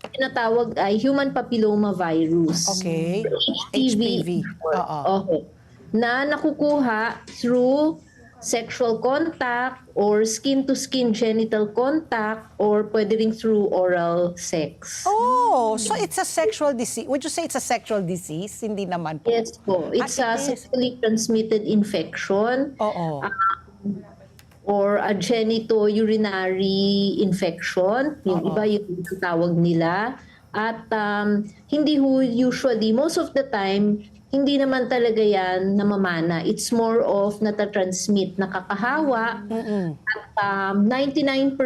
Tinatawag ay human papilloma virus. Okay. HPV. Oo. Na nakukuha through sexual contact or skin-to-skin genital contact or pwede rin through oral sex. Oh, so it's a sexual disease. Would you say it's a sexual disease? Hindi naman po. Yes po. It's Ah, a it is. sexually transmitted infection. Oo. Or a genito-urinary infection. Yung iba yung tawag nila. At hindi ho usually, most of the time, hindi naman talaga yan namamana. It's more of natatransmit, nakakahawa. At 99%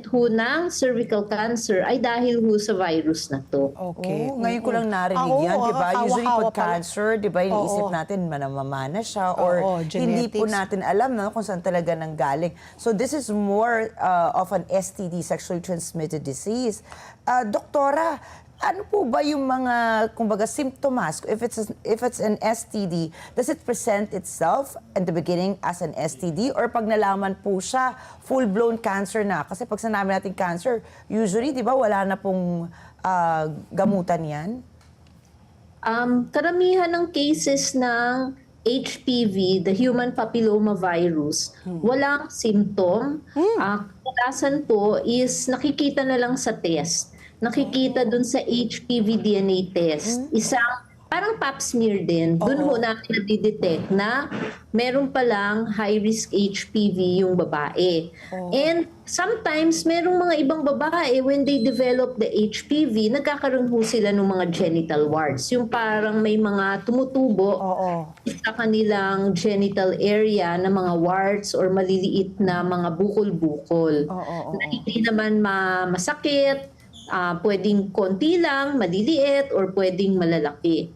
ho ng cervical cancer ay dahil ho sa virus na to. Okay. Ngayon ko lang narinig yan, di ba? Usually pag cancer, di ba, iniisip natin manamamana siya or hindi po genetics. natin alam kung saan talaga nanggaling. So this is more of an STD, sexually transmitted disease. Doktora, ano po ba yung mga, kumbaga, symptoms? If it's an STD, does it present itself in the beginning as an STD? Or pag nalaman po siya, full-blown cancer na? Kasi pag sinabi natin cancer, usually, di ba, wala na pong gamutan yan? Karamihan ng cases ng HPV, the human papilloma virus, walang symptom. Kadalasan po is nakikita na lang sa test. Nakikita dun sa HPV DNA test. Isang parang pap smear din. Doon ho namin nadidetect na meron palang high-risk HPV yung babae. And sometimes, merong mga ibang babae, when they develop the HPV, nagkakaroon ho sila ng mga genital warts. Yung parang may mga tumutubo sa kanilang genital area na mga warts or maliliit na mga bukol-bukol. Na hindi naman masakit, pwedeng konti lang, maliliit, or pwedeng malalaki.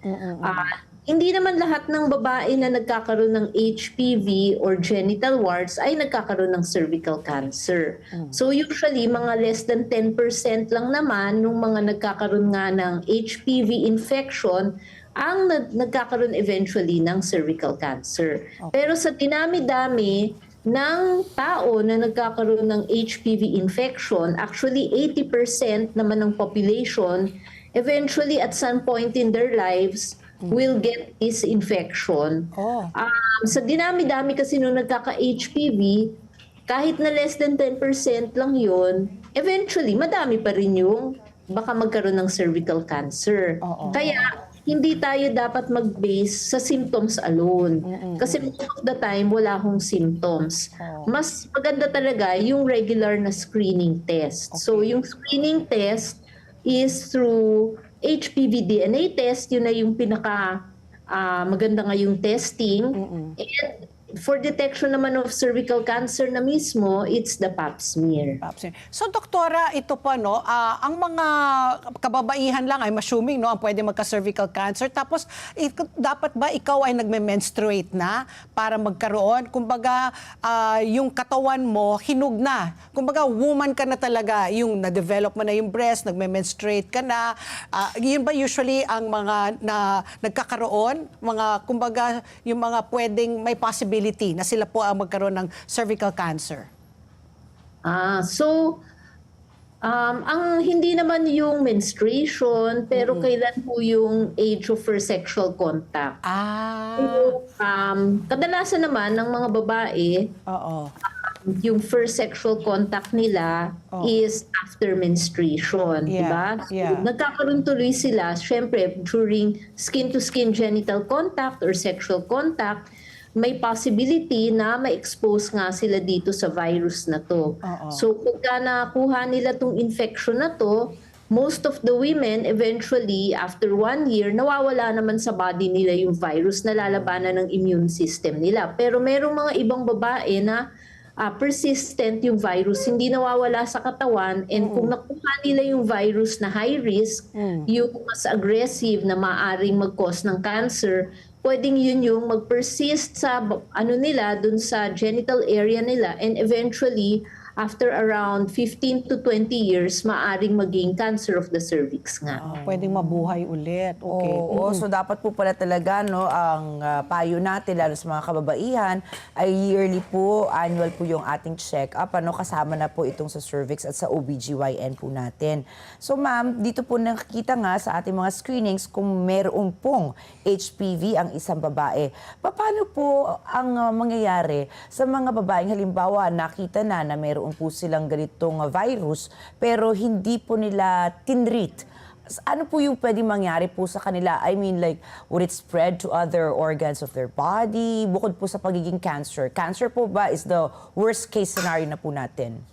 Hindi naman lahat ng babae na nagkakaroon ng HPV or genital warts ay nagkakaroon ng cervical cancer. So usually, mga less than 10% lang naman nung mga nagkakaroon nga ng HPV infection ang nagkakaroon eventually ng cervical cancer. Pero sa dinami-dami ng tao na nagkakaroon ng HPV infection, actually 80% naman ng population eventually at some point in their lives will get this infection. Sa dinami-dami kasi nung nagkaka-HPV, kahit na less than 10% lang yun, eventually madami pa rin yung baka magkaroon ng cervical cancer. Kaya hindi tayo dapat mag-base sa symptoms alone. Kasi most of the time, wala hong symptoms. Mas maganda talaga yung regular na screening test. So yung screening test is through HPV DNA test. Yun na yung pinaka maganda ngayong testing. And for detection naman of cervical cancer na mismo, it's the pap smear. So, doktora, ito pa, no, ang mga kababaihan lang ay assuming, no, ang pwede magka-cervical cancer. Tapos, dapat ba ikaw ay nagme-menstruate na para magkaroon? Kumbaga, yung katawan mo, hinug na. Kumbaga, woman ka na talaga. Yung na-develop mo na yung breast, nagme-menstruate ka na. Yun ba usually ang mga na nagkakaroon? Kumbaga, yung mga pwedeng may possibility na sila po ang magkaroon ng cervical cancer? Ang hindi naman yung menstruation, pero kailan po yung age of first sexual contact. Kadalasan naman ng mga babae, yung first sexual contact nila is after menstruation, di ba? Nagkakaroon tuloy sila, syempre, during skin-to-skin genital contact or sexual contact, may possibility na ma-expose nga sila dito sa virus na to. So, pagka nakuha nila tong infection na to, most of the women, eventually, after 1 year, nawawala naman sa body nila yung virus, nalalabanan ng immune system nila. Pero merong mga ibang babae na persistent yung virus, hindi nawawala sa katawan, and kung nakuha nila yung virus na high risk, yung mas aggressive na maaring mag-cause ng cancer, pwedeng yun yung mag-persist sa nila, dun sa genital area nila, and eventually, after around 15 to 20 years, maaring maging cancer of the cervix nga. Pwedeng mabuhay ulit. Okay. So dapat po pala talaga, no, ang payo natin, lalo sa mga kababaihan, ay yearly po, annual po yung ating check-up, kasama na po itong sa cervix at sa OBGYN po natin. So ma'am, dito po nakikita nga sa ating mga screenings kung meron pong HPV ang isang babae. Paano po ang mangyayari sa mga babaeng halimbawa nakita na meron po silang ganitong virus pero hindi po nila tinreat? Ano po yung pwedeng mangyari po sa kanila? I mean, like, would it spread to other organs of their body? Bukod po sa pagiging cancer. Cancer po ba is the worst case scenario na po natin?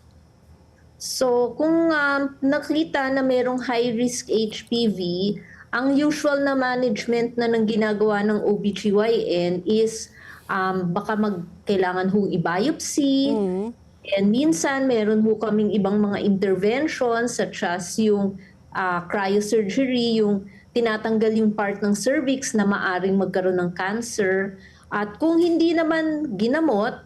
So, kung nakita na merong high-risk HPV, ang usual na management na nang ginagawa ng OBGYN is baka kailangan hong i-biopsy. And minsan, meron ho kaming ibang mga interventions such as yung cryosurgery, yung tinatanggal yung part ng cervix na maaring magkaroon ng cancer. At kung hindi naman ginamot,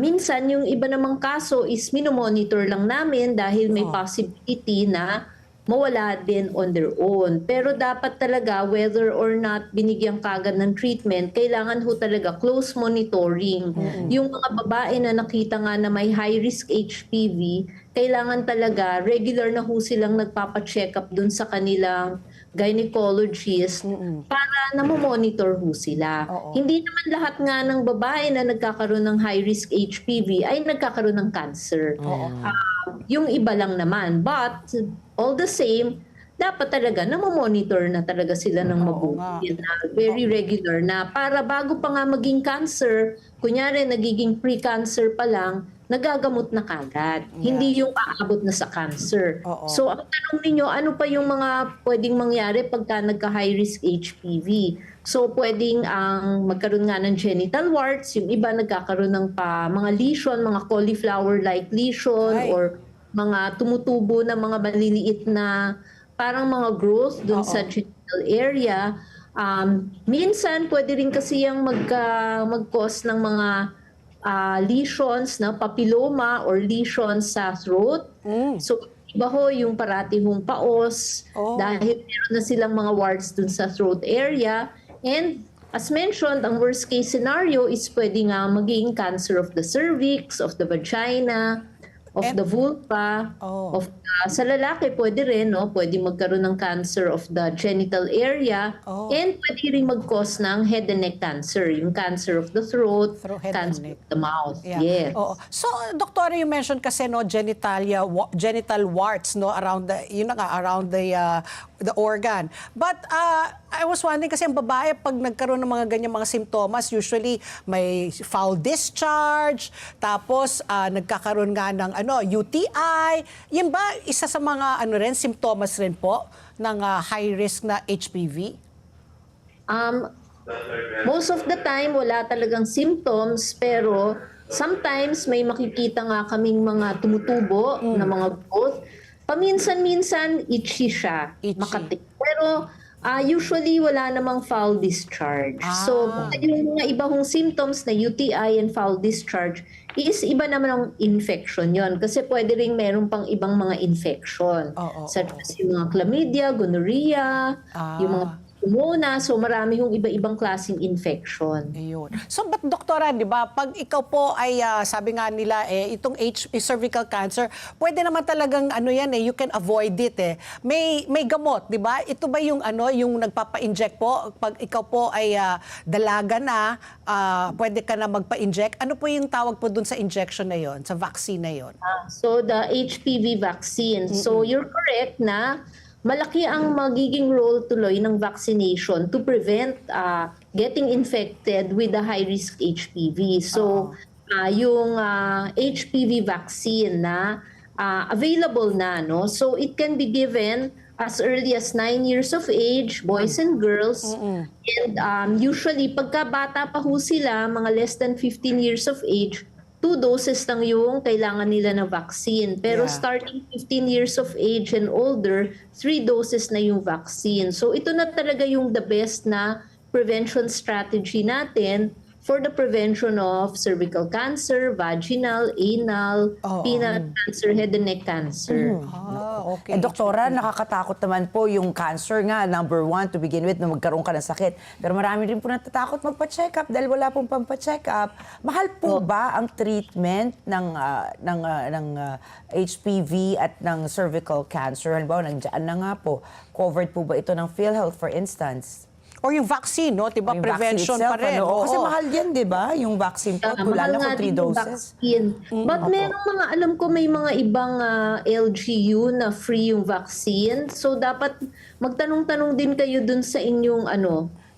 minsan yung iba namang kaso is minomonitor lang namin dahil may possibility na mawala din on their own. Pero dapat talaga, whether or not binigyan kagad ng treatment, kailangan ho talaga close monitoring. Yung mga babae na nakita nga na may high-risk HPV, kailangan talaga regular na ho silang nagpapacheck up dun sa kanilang gynecologist para namomonitor ho sila. Hindi naman lahat nga ng babae na nagkakaroon ng high-risk HPV ay nagkakaroon ng cancer. Yung iba lang naman. But all the same, dapat talaga namomonitor na talaga sila ng Oo nga. mabuti na very regular na para bago pa nga maging cancer, kunyari nagiging pre-cancer pa lang, nagagamot na kagad. Hindi yung aabot na sa cancer. Oo. So ang tanong ninyo, ano pa yung mga pwedeng mangyari pagka nagka-high risk HPV? So pwedeng ang magkaroon nga ng genital warts, yung iba nagkakaroon ng mga lesion, mga cauliflower-like lesion Ay. or mga tumutubo na mga maliliit na parang mga growth dun sa genital area. Minsan, pwede rin kasi yung mag-cause ng mga lesions na papilloma or lesions sa throat. So, iba ho yung parati hong paos dahil meron na silang mga warts dun sa throat area. And as mentioned, ang worst case scenario is pwede nga maging cancer of the cervix, of the vagina, of the vulva, sa lalaki pwede rin, no? Pwede magkaroon ng cancer of the genital area, and pwede rin mag-cause ng head and neck cancer, yung cancer of the throat, Head and cancer neck. of the mouth. Yeah. Yes. Oo. So, Doctor, you mentioned kasi no genital warts no around the around the organ. But I was wondering kasi ang babae pag nagkaroon ng mga ganyan mga simptomas, usually may foul discharge, tapos nagkakaroon nga ng UTI. Yan ba isa sa mga simptomas rin po ng high risk na HPV? Most of the time, wala talagang symptoms, pero sometimes may makikita nga kaming mga tumutubo na mga growth. Paminsan-minsan, itchy siya, Itchy. makati. Pero usually, wala namang foul discharge. So, yung mga iba hong symptoms na UTI and foul discharge is iba naman ang infection yon. Kasi pwede rin meron pang ibang mga infection. Such as yung mga chlamydia, gonorrhea, yung mga pneumonia. So, marami yung iba-ibang klaseng infection. Ayun. So, but doktora, di ba, pag ikaw po ay, sabi nga nila, itong cervical cancer, pwede naman talagang, you can avoid it May gamot, di ba? Ito ba yung, yung nagpapa-inject po? Pag ikaw po ay dalaga na, pwede ka na magpa-inject. Ano po yung tawag po dun sa injection na yon, sa vaccine na yon? So, the HPV vaccine. So, you're correct na malaki ang magiging role tuloy ng vaccination to prevent getting infected with the high-risk HPV. So, yung HPV vaccine na available na, no? So, it can be given as early as 9 years of age, boys and girls. And usually, pagka bata pa ho sila, mga less than 15 years of age, 2 doses lang yung kailangan nila na vaccine. Pero starting 15 years of age and older, 3 doses na yung vaccine. So ito na talaga yung the best na prevention strategy natin for the prevention of cervical cancer, vaginal, anal, penile cancer, head and neck cancer. Okay. Doktora, nakakatakot naman po yung cancer nga, number 1 to begin with, na magkaroon ka ng sakit. Pero marami rin po natatakot magpa-check up dahil wala pong pampa-check up. Mahal po ba ang treatment ng HPV at ng cervical cancer? Halimbawa, nandiyan na nga po. Covered po ba ito ng PhilHealth, for instance? Or yung vaccine, no? Diba, Yung prevention vaccine pa rin. Kasi mahal yan, di ba? Yung vaccine po, lalo Mahal nga kung 3 din yung doses. vaccine. But merong mga, alam ko may mga ibang LGU na free yung vaccine. So dapat magtanong-tanong din kayo dun sa inyong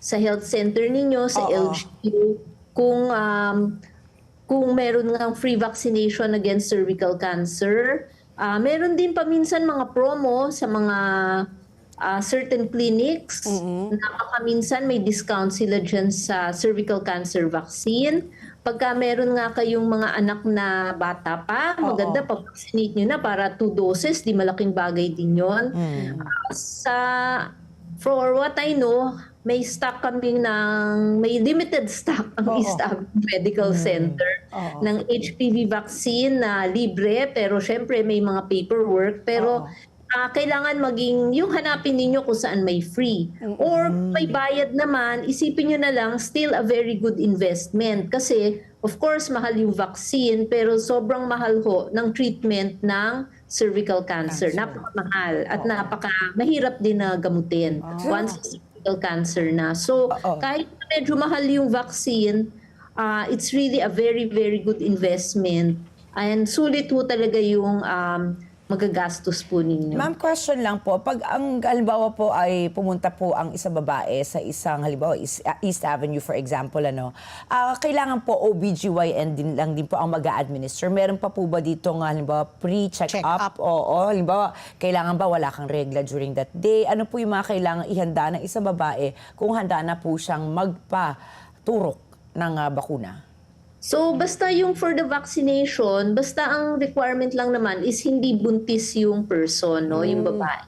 sa health center ninyo, sa LGU, kung meron nga free vaccination against cervical cancer. Meron din paminsan mga promo sa mga certain clinics. Minsan may discount sila dyan sa cervical cancer vaccine. Pagka meron nga kayong mga anak na bata pa, maganda pa-vaccinate nyo na para 2 doses, di malaking bagay din yun. For what I know, may limited stock ang East Avenue Medical Center ng HPV vaccine na libre, pero syempre may mga paperwork, pero kailangan maging, yung hanapin ninyo kung saan may free. Or may bayad naman, isipin nyo na lang, still a very good investment. Kasi, of course, mahal yung vaccine, pero sobrang mahal ho ng treatment ng cervical cancer. Napakamahal at mahirap din na gamutin once cervical cancer na. So, kahit medyo mahal yung vaccine, it's really a very, very good investment. And sulit ho talaga yung magagastos po ninyo. Ma'am, question lang po. Pag ang halimbawa po ay pumunta po ang isang babae sa isang halimbawa East Avenue for example, kailangan po OBGYN din lang din po ang mag-a-administer. Meron pa po ba dito nga halimbawa pre-check-up? Check-up. Oo, halimbawa kailangan ba wala kang regla during that day? Ano po yung mga kailangan ihanda ng isang babae kung handa na po siyang magpaturok ng bakuna? So, basta yung for the vaccination, basta ang requirement lang naman is hindi buntis yung person, no, yung babae.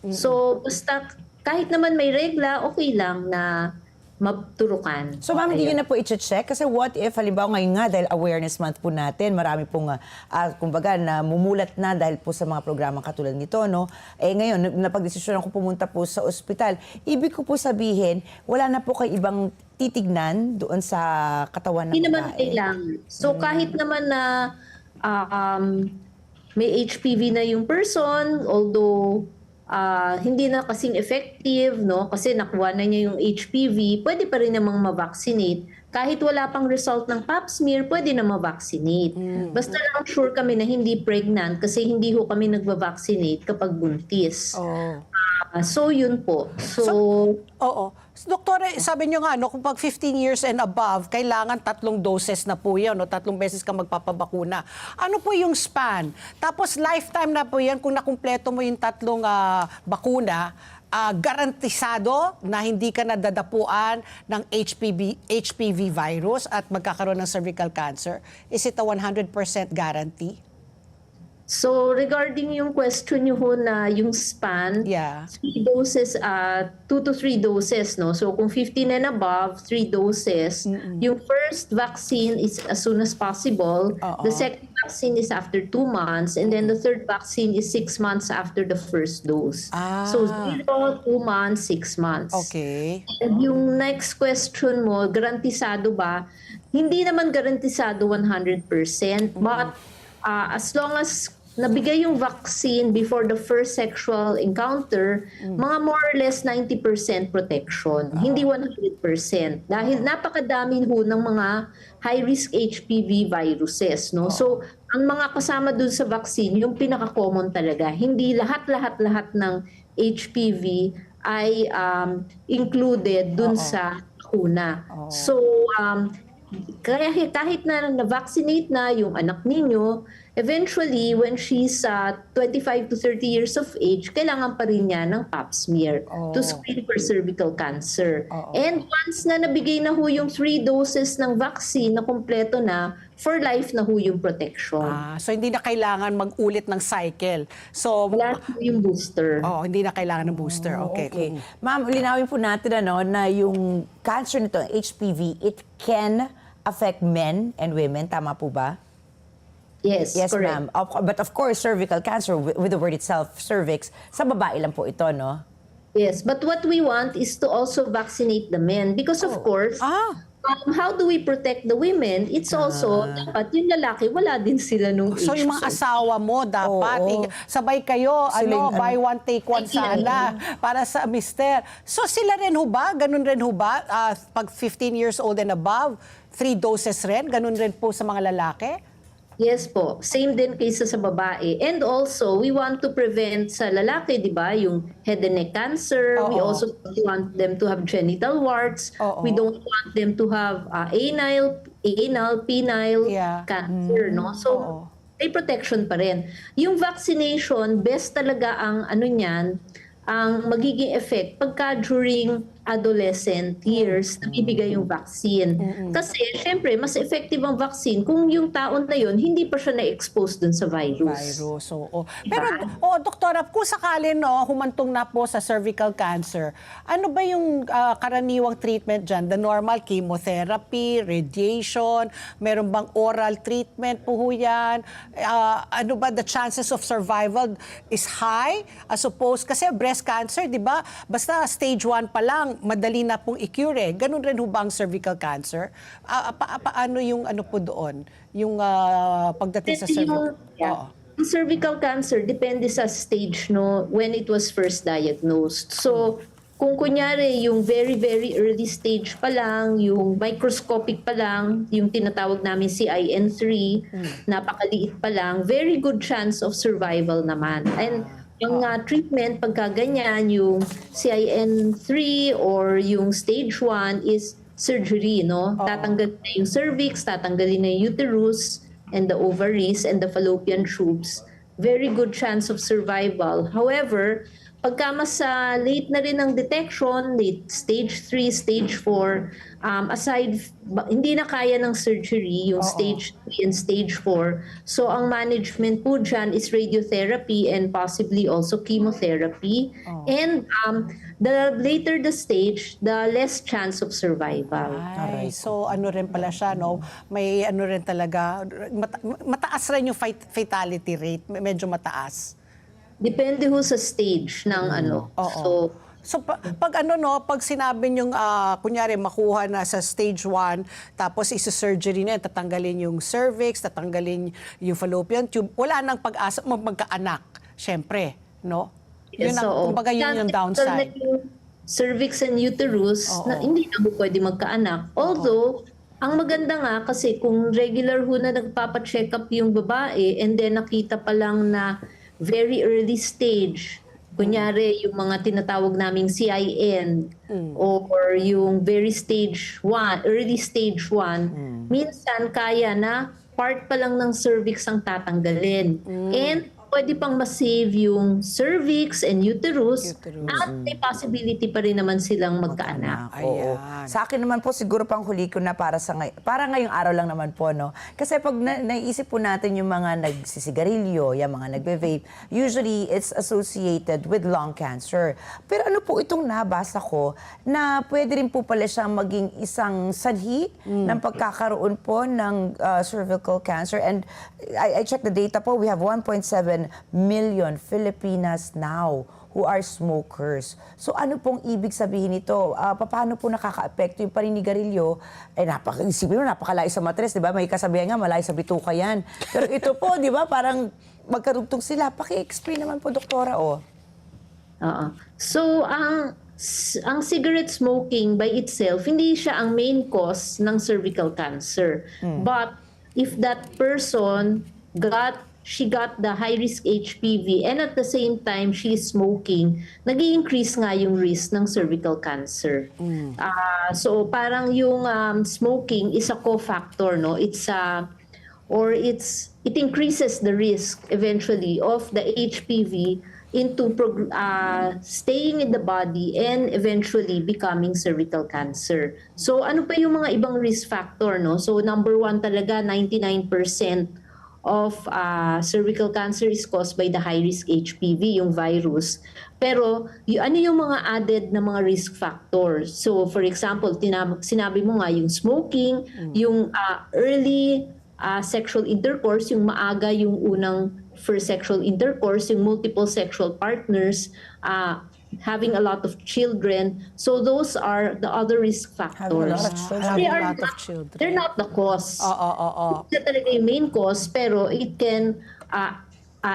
So, basta kahit naman may regla, okay lang na maturukan. So ma'am, hindi nyo na po i-check? Kasi what if, halimbawa ngayon nga, dahil awareness month po natin, marami pong, kumbaga, namumulat na dahil po sa mga programang katulad nito, no? Ngayon, napag-desisyonan ko pumunta po sa ospital. Ibig ko po sabihin, wala na po kayo ibang titignan doon sa katawan ng Hindi naman babae. kailangan. So, kahit naman na may HPV na yung person, although hindi na kasing effective, no? Kasi nakuha na niya yung HPV, pwede pa rin namang ma-vaccinate. Kahit wala pang result ng pap smear, pwede na ma-vaccinate. Basta lang sure kami na hindi pregnant kasi hindi ho kami nagva-vaccinate kapag buntis. So, yun po. Oo. Doktora, sabi nyo nga, no, kung pag 15 years and above, kailangan 3 doses na po yan, no, 3 beses ka magpapabakuna. Ano po yung span? Tapos lifetime na po yan, kung nakumpleto mo yung 3 bakuna, garantisado na hindi ka nadadapuan ng HPV virus at magkakaroon ng cervical cancer. Is it a 100% guarantee? So, regarding yung question nyo ho na yung span, Yeah. 3 doses, 2 to 3 doses, no? So, kung 15 and above, 3 doses. Yung first vaccine is as soon as possible. The second vaccine is after 2 months. And then the third vaccine is 6 months after the first dose. So, 0, 2 months, 6 months. Okay. And yung next question mo, garantisado ba? Hindi naman garantisado 100%. But as long as nabigay yung vaccine before the first sexual encounter, mga more or less 90% protection. Hindi 100%. Dahil napakadami ho ng mga high-risk HPV viruses. No? So, ang mga kasama dun sa vaccine, yung pinaka-common talaga. Hindi lahat ng HPV ay included dun sa bakuna. So, kahit na na-vaccinate na yung anak ninyo, eventually, when she's 25 to 30 years of age, kailangan pa rin niya ng pap smear to screen for cervical cancer. And once na nabigay na ho yung 3 doses ng vaccine na kumpleto na, for life na ho yung protection. So hindi na kailangan mag-ulit ng cycle. So, Wala ho yung booster. hindi na kailangan ng booster. Okay. Okay. Ma'am, linawin po natin na yung cancer nito, HPV, it can affect men and women. Tama po ba? Yes, Yes, correct. ma'am. But of course, cervical cancer, with the word itself, cervix, sa babae lang po ito, no? Yes, but what we want is to also vaccinate the men because of course, how do we protect the women? It's also dapat yung lalaki wala din sila nung So age. yung mga asawa mo dapat Oo. sabay kayo Sila yung buy one take one sana para sa mister. So sila rin ho ba? Ganun rin ho ba? Pag 15 years old and above, 3 doses rin? Ganun rin po sa mga lalaki? Yes po, same din kaysa sa babae. And also, we want to prevent sa lalaki, di ba, yung head and neck cancer. We also want them to have genital warts. We don't want them to have anal, penile cancer, no? So, may protection pa rin. Yung vaccination, best talaga ang ang magiging effect pagka during adolescent years nabibigay yung vaccine. Kasi, syempre, mas effective ang vaccine kung yung taon na yun, hindi pa siya na-expose dun sa virus. Oo. Pero, doktora, kung sakali humantong na po sa cervical cancer, ano ba yung karaniwang treatment dyan? The normal chemotherapy, radiation, meron bang oral treatment po yan? Ano ba, the chances of survival is high as opposed, kasi breast cancer, di ba? Basta stage 1 pa lang, madali na pong i-cure. Ganun rin ho ba ang cervical cancer? Paano yung po doon? Yung pagdating sa cervical? Yung cervical cancer, depende sa stage when it was first diagnosed. So, kung kunyari yung very, very early stage pa lang, yung microscopic pa lang, yung tinatawag namin CIN3, napakaliit pa lang, very good chance of survival naman. And ang treatment, pagka ganyan, yung CIN3 or yung stage 1 is surgery, no? Tatanggalin na yung cervix, tatanggalin na yung uterus, and the ovaries, and the fallopian tubes. Very good chance of survival. However, pagka mas late na rin ang detection, late stage 3, stage 4, hindi na kaya ng surgery, yung stage 3 and stage 4. So, ang management po dyan is radiotherapy and possibly also chemotherapy. And the later the stage, the less chance of survival. Ay, so ano rin pala siya, no? May ano rin talaga, mataas rin yung fatality rate, medyo mataas. Depende ho sa stage ng ano. Oo. So pag ano no, pag sinabi niyong kunyari makuha na sa stage 1, tapos isa-surgery na, tatanggalin yung cervix, tatanggalin yung fallopian tube, wala nang pag-asa magkaanak, syempre, no? Yun ang, kumbaga yun yung downside. Yung cervix and uterus, na hindi na ho pwede magkaanak. Although, ang maganda nga kasi kung regular ho na nagpapacheck up yung babae and then nakita pa lang na very early stage, kunyari yung mga tinatawag naming CIN or yung very stage 1, early stage 1, minsan kaya na part pa lang ng cervix ang tatanggalin. And pwede pang ma-save yung cervix and uterus, at may possibility pa rin naman silang magkaanak. Oo. Sa akin naman po, siguro pang huli ko na para ngayong araw lang naman po, no? Kasi pag naisip po natin yung mga nagsisigarilyo, yung mga nagbe-vape, usually it's associated with lung cancer. Pero ano po itong nabasa ko na pwede rin po pala siyang maging isang sanhi ng pagkakaroon po ng cervical cancer. And I checked the data po, we have 1.7 million Filipinas now who are smokers. So ano pong ibig sabihin nito? Paano po nakaka-apekto yung paninigarilyo? Isipin mo, napakalayo sa matres, di ba? May kasabihan nga, malayo sa bituka yan. Pero ito po, di ba, parang magkarugtong sila. Paki-explain naman po, doktora, So, ang cigarette smoking by itself, hindi siya ang main cause ng cervical cancer. But if that person she got the high-risk HPV and at the same time she is smoking, nag-i-increase nga yung risk ng cervical cancer. So parang yung smoking is a cofactor, no? It increases the risk eventually of the HPV into staying in the body and eventually becoming cervical cancer. So ano pa yung mga ibang risk factor, no? So number 1 talaga, 99% of cervical cancer is caused by the high-risk HPV, yung virus. Pero ano yung mga added na mga risk factors? So for example, sinabi mo nga yung smoking, yung early sexual intercourse, yung maaga yung unang first sexual intercourse, yung multiple sexual partners, having a lot of children. So those are the other risk factors. They're not the cause. It's talaga yung main cause, pero it can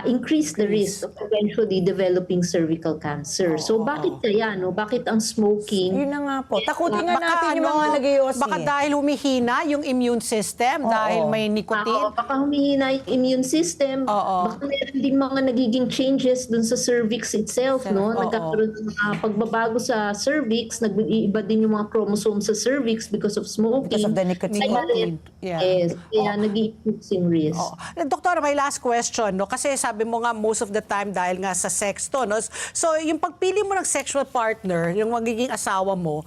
increase the risk of eventually developing cervical cancer. So bakit kaya, no? Bakit ang smoking? Yun na nga po. Takutin nga natin yung mga nag-iossi. Baka dahil humihina yung immune system, dahil may nicotine. Baka humihina yung immune system. Baka meron din mga nagiging changes dun sa cervix itself, no? Nagkakaroon ng pagbabago sa cervix, nag-iiba din yung mga chromosomes sa cervix because of smoking. Because of the nicotine. Yes, kaya nag-i-increase yung risk. Doktor, my last question, no? Kasi sabi mo nga most of the time dahil nga sa sex to, no? So yung pagpili mo ng sexual partner, yung magiging asawa mo,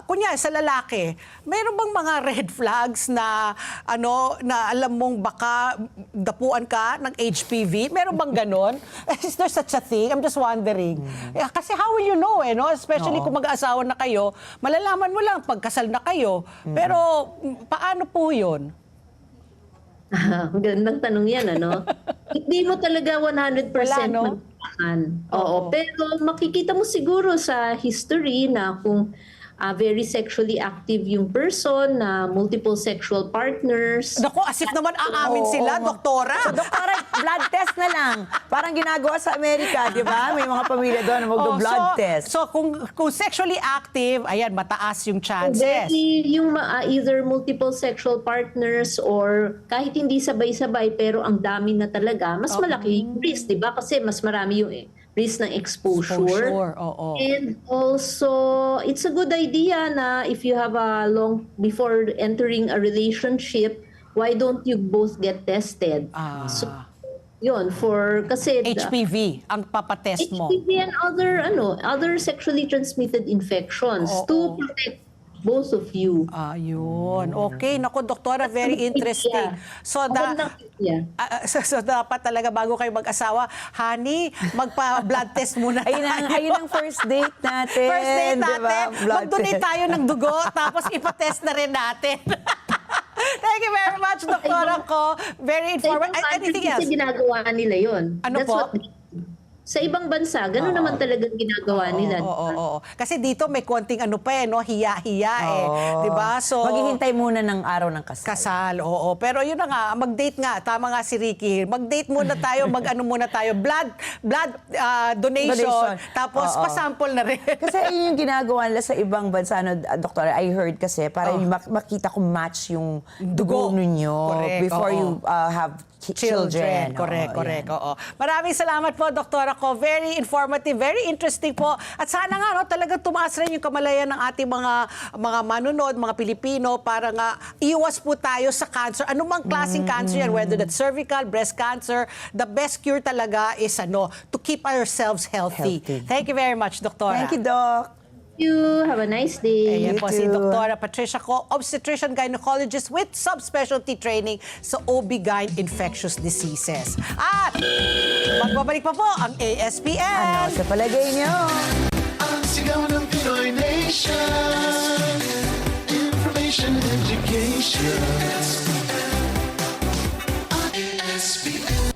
kunya sa lalaki, meron bang mga red flags na na alam mong baka dapuan ka ng HPV? Meron bang ganon? Is there such a thing? I'm just wondering. Kasi how will you know, no? Especially kung mag-aasawa na kayo, malalaman mo lang pagkasal na kayo. Pero paano po yun? Gandang tanong yan, ano? Hindi mo talaga 100% magpakan. Oo. Pero makikita mo siguro sa history na kung very sexually active yung person, na multiple sexual partners. Naku, asif naman aamin Oo, sila, oo. doktora. So, doktora, blood test na lang. Parang ginagawa sa Amerika, di ba? May mga pamilya doon na mag-blood test. So kung sexually active, ayan, mataas yung chances. Very, yung either multiple sexual partners or kahit hindi sabay-sabay pero ang dami na talaga, mas malaki yung risk, di ba? Kasi mas marami yung risk ng exposure. Oo. And also, it's a good idea na if you have before entering a relationship, why don't you both get tested? So, yun, kasi HPV ang papatest mo. HPV and other sexually transmitted infections to protect both of you. Yun. Okay. Naku, doktora, very interesting. So, Magandang idea. so dapat talaga bago kayo mag-asawa, honey, magpa-blood test muna tayo. Ayun ang first date natin. First date di ba? natin. Blood Mag-donate test. tayo ng dugo, tapos ipatest na rin natin. Thank you very much, doktora ko. Very Sa ibang informative. countries Anything else? kasi ginagawa nila yun. Ano po? Sa ibang bansa, gano'n naman talagang ginagawa nila. Oo. Kasi dito may konting hiya-hiya Oo. 'di ba? So Maghihintay muna ng araw ng kasal. kasal, oo. Pero yun na nga, mag-date nga. Tama nga si Ricky. Mag-date muna tayo, muna tayo. Blood donation. Tapos Oo. pasample na rin. Kasi yun yung ginagawa nila sa ibang bansa, doktor, I heard kasi, para yung makita kung match yung dugo ninyo Correct, before oo. you have children. Correct. Oo, yan. Oo. Maraming salamat po, doktora ko. Very informative, very interesting po. At sana nga, talagang tumaas rin yung kamalayan ng ating mga manunod, mga Pilipino, para nga iwas po tayo sa cancer. Anumang klaseng cancer yan, whether that's cervical, breast cancer, the best cure talaga is to keep ourselves healthy. Healthy. Thank you very much, doktora. Thank you, Doc. You have a nice day. Ayan You po si too. Dr. Patricia Ko, obstetrician gynecologist with subspecialty training sa OB-GYN infectious diseases. At magbabalik pa po ang ASPN. Ano sa palagay niyo? Ang sigaw ng Pinoy Nation. Information and education. ASPN.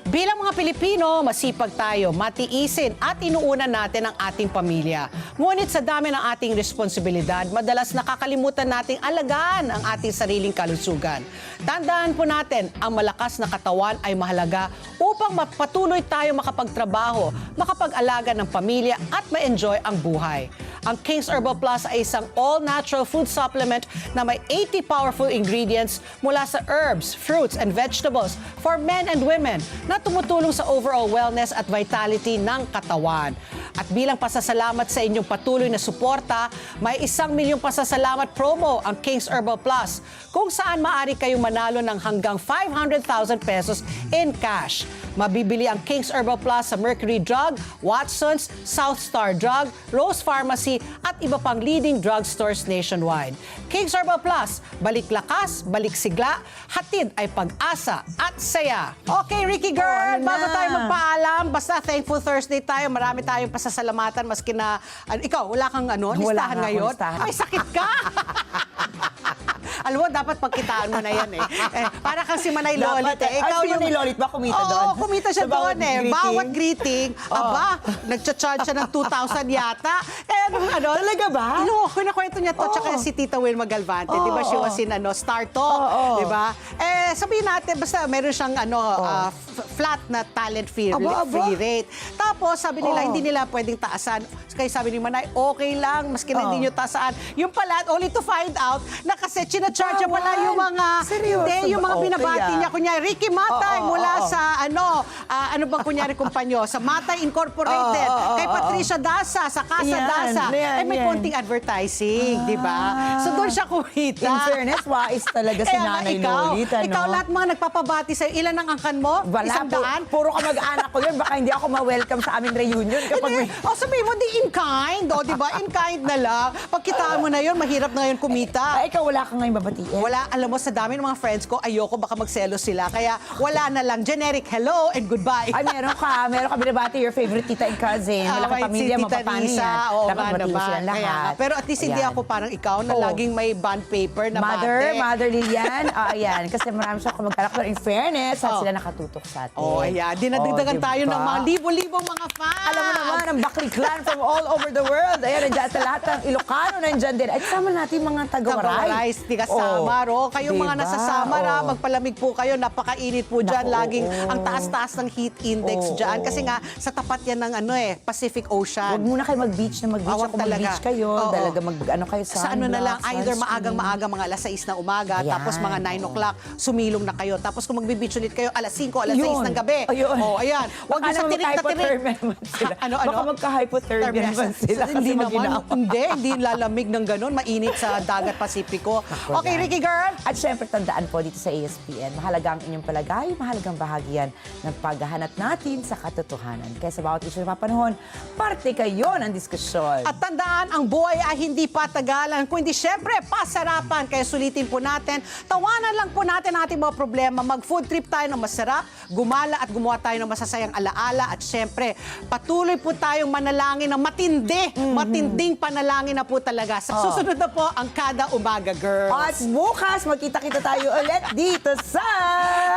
Bilang mga Pilipino, masipag tayo, matiisin at inuunan natin ang ating pamilya. Ngunit sa dami ng ating responsibilidad, madalas nakakalimutan nating alagaan ang ating sariling kalusugan. Tandaan po natin, ang malakas na katawan ay mahalaga upang patuloy tayo makapagtrabaho, makapag-alaga ng pamilya at ma-enjoy ang buhay. Ang King's Herbal Plus ay isang all-natural food supplement na may 80 powerful ingredients mula sa herbs, fruits, and vegetables for men and women na tumutulong sa overall wellness at vitality ng katawan. At bilang pasasalamat sa inyong patuloy na suporta, may 1 milyong pasasalamat promo ang King's Herbal Plus, kung saan maaari kayong manalo ng hanggang 500,000 pesos in cash. Mabibili ang King's Herbal Plus sa Mercury Drug, Watson's, South Star Drug, Rose Pharmacy at iba pang leading drugstores nationwide. King's Herbal Plus, balik lakas, balik sigla, hatid ay pag-asa at saya. Okay, Ricky girl, Oo, bago na. tayo magpaalam, basta Thankful Thursday tayo, marami tayong pasasalamatan, maski na, ikaw, wala kang listahan nga akong ngayon? listahan. May sakit ka! Alam mo, dapat pagkitaan mo na yan eh. Para kang si Manay Lolit eh. Si Manay Lolit ba kumita doon? Oo, kumita siya Sa bawat doon eh. greeting? Bawat greeting, nagcha-charge siya ng 2,000 yata. Eh, Talaga ba? No, kinakwento niya to. Tsaka si Tita Wilma Galvante, di ba? She was in Star Talk, Oo. di ba? Eh, sabihin natin, basta meron siyang flat na talent free Aba. rate. Tapos, sabi nila, Oo. hindi nila pwedeng taasan. Kaya sabi ni Manay, okay lang, maski na hindi nyo tasaan. Yung pala, only to find out, na kasi charge pala yung mga, Seryoso hindi, yung ba? mga Okay, binabati niya. Kunyari, Ricky Matay Oo, mula oo. sa ano bang kunyari kumpanyo? Sa Matay Incorporated, kay Patricia Dasa, sa Casa Yan, Dasa. yan, May yan. konting advertising, di ba? So doon siya kumita. In fairness, wais talaga si Kaya nga, Nanay ikaw, Lolit. ikaw lahat mga nagpapabati sa'yo. Ilan ang angkan mo? Wala, 100? puro kamag-anak ko yun. Baka hindi ako ma-welcome sa aming reunion kapag may... Sabihin mo, di in kind, di ba? In kind na lang. Pagkitaan mo na yun, mahirap na yun kumita. Ikaw wala ka ngayon babatiin. Wala, alam mo, sa dami ng mga friends ko, ayoko baka magselos sila. Kaya wala na lang. Generic hello and goodbye. Ay, meron ka binabati your favorite tita and cousin. Wala ka may pamilya, si Tita mapapano Risa, yan. oo Dapat nga batiin naman. silang Kaya lahat. nga. Pero at least hindi Ayan. ako parang ikaw na Oo. laging may bond paper na bate. Mother Lilian. Ayan, kasi marami siya kamag-anak. Pero in fairness, Oh. sila nakatutok sa atin. Oh, ayan. Dinadagdagan diba? tayo ng mga libo-libong mga fans. Alam mo naman, ang Bakli Clan from all over the world. Ayan, nandiyan sa lahat ng Ilocano, nandiyan din. At sama natin mga taga-Waray. Taga-Waray, tiga Samar. Oh, kayong mga nasa Samar, magpalamig po kayo. Napakainit po dyan. Naku, Laging oo. ang taas-taas ng heat index dyan. Kasi nga, sa tapat yan ng Pacific Ocean. Huwag muna kayo mag-beach na mag-beach. Awag Ako mag-beach talaga. kayo. Oo. Talaga mag-ano kayo Sa ano na lang, sunblock, either sunscreen. maagang-maaga, mga alas 6 ng umaga, Ayan, tapos mga 9 o'clock, sumilong na kayo. Tapos kung magbe-beach ulit kayo, alas 5, alas 6 Yun. ng gabi. Ayun. Oh, ayan. Huwag Baka niyo sa naman tirik na tirik. magka-hypothermia naman sila. Ano? Baka magka-hypothermia naman sila. Hindi kasi naman, mag-inawa. hindi lalamig ng ganun. Mainit sa dagat Pasipiko. Okay, yan. Ricky Girl. At syempre, tandaan po dito sa ASPN, mahalaga ang inyong palagay, mahalagang bahagi yan ng paghahanap natin sa katotohanan. Kaya sa bawat isyu na papanahon, parte kayo ng diskusyon. At tandaan, ang buhay ay hindi patagalan, kundi syempre pasarapan. Kaya sulitin po natin, tawanan lang po natin ating mga problema. Mag-food trip tayo ng masarap, gumala at gumawa tayo ng masasayang alaala. At syempre, patuloy po tayong manalangin ng matindi. Matinding panalangin na po talaga. Sa susunod na po ang Kada Umaga, girls. At bukas, magkita-kita tayo ulit dito sa...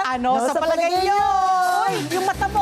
Ano sa palagay nyo? Uy, yung mata mo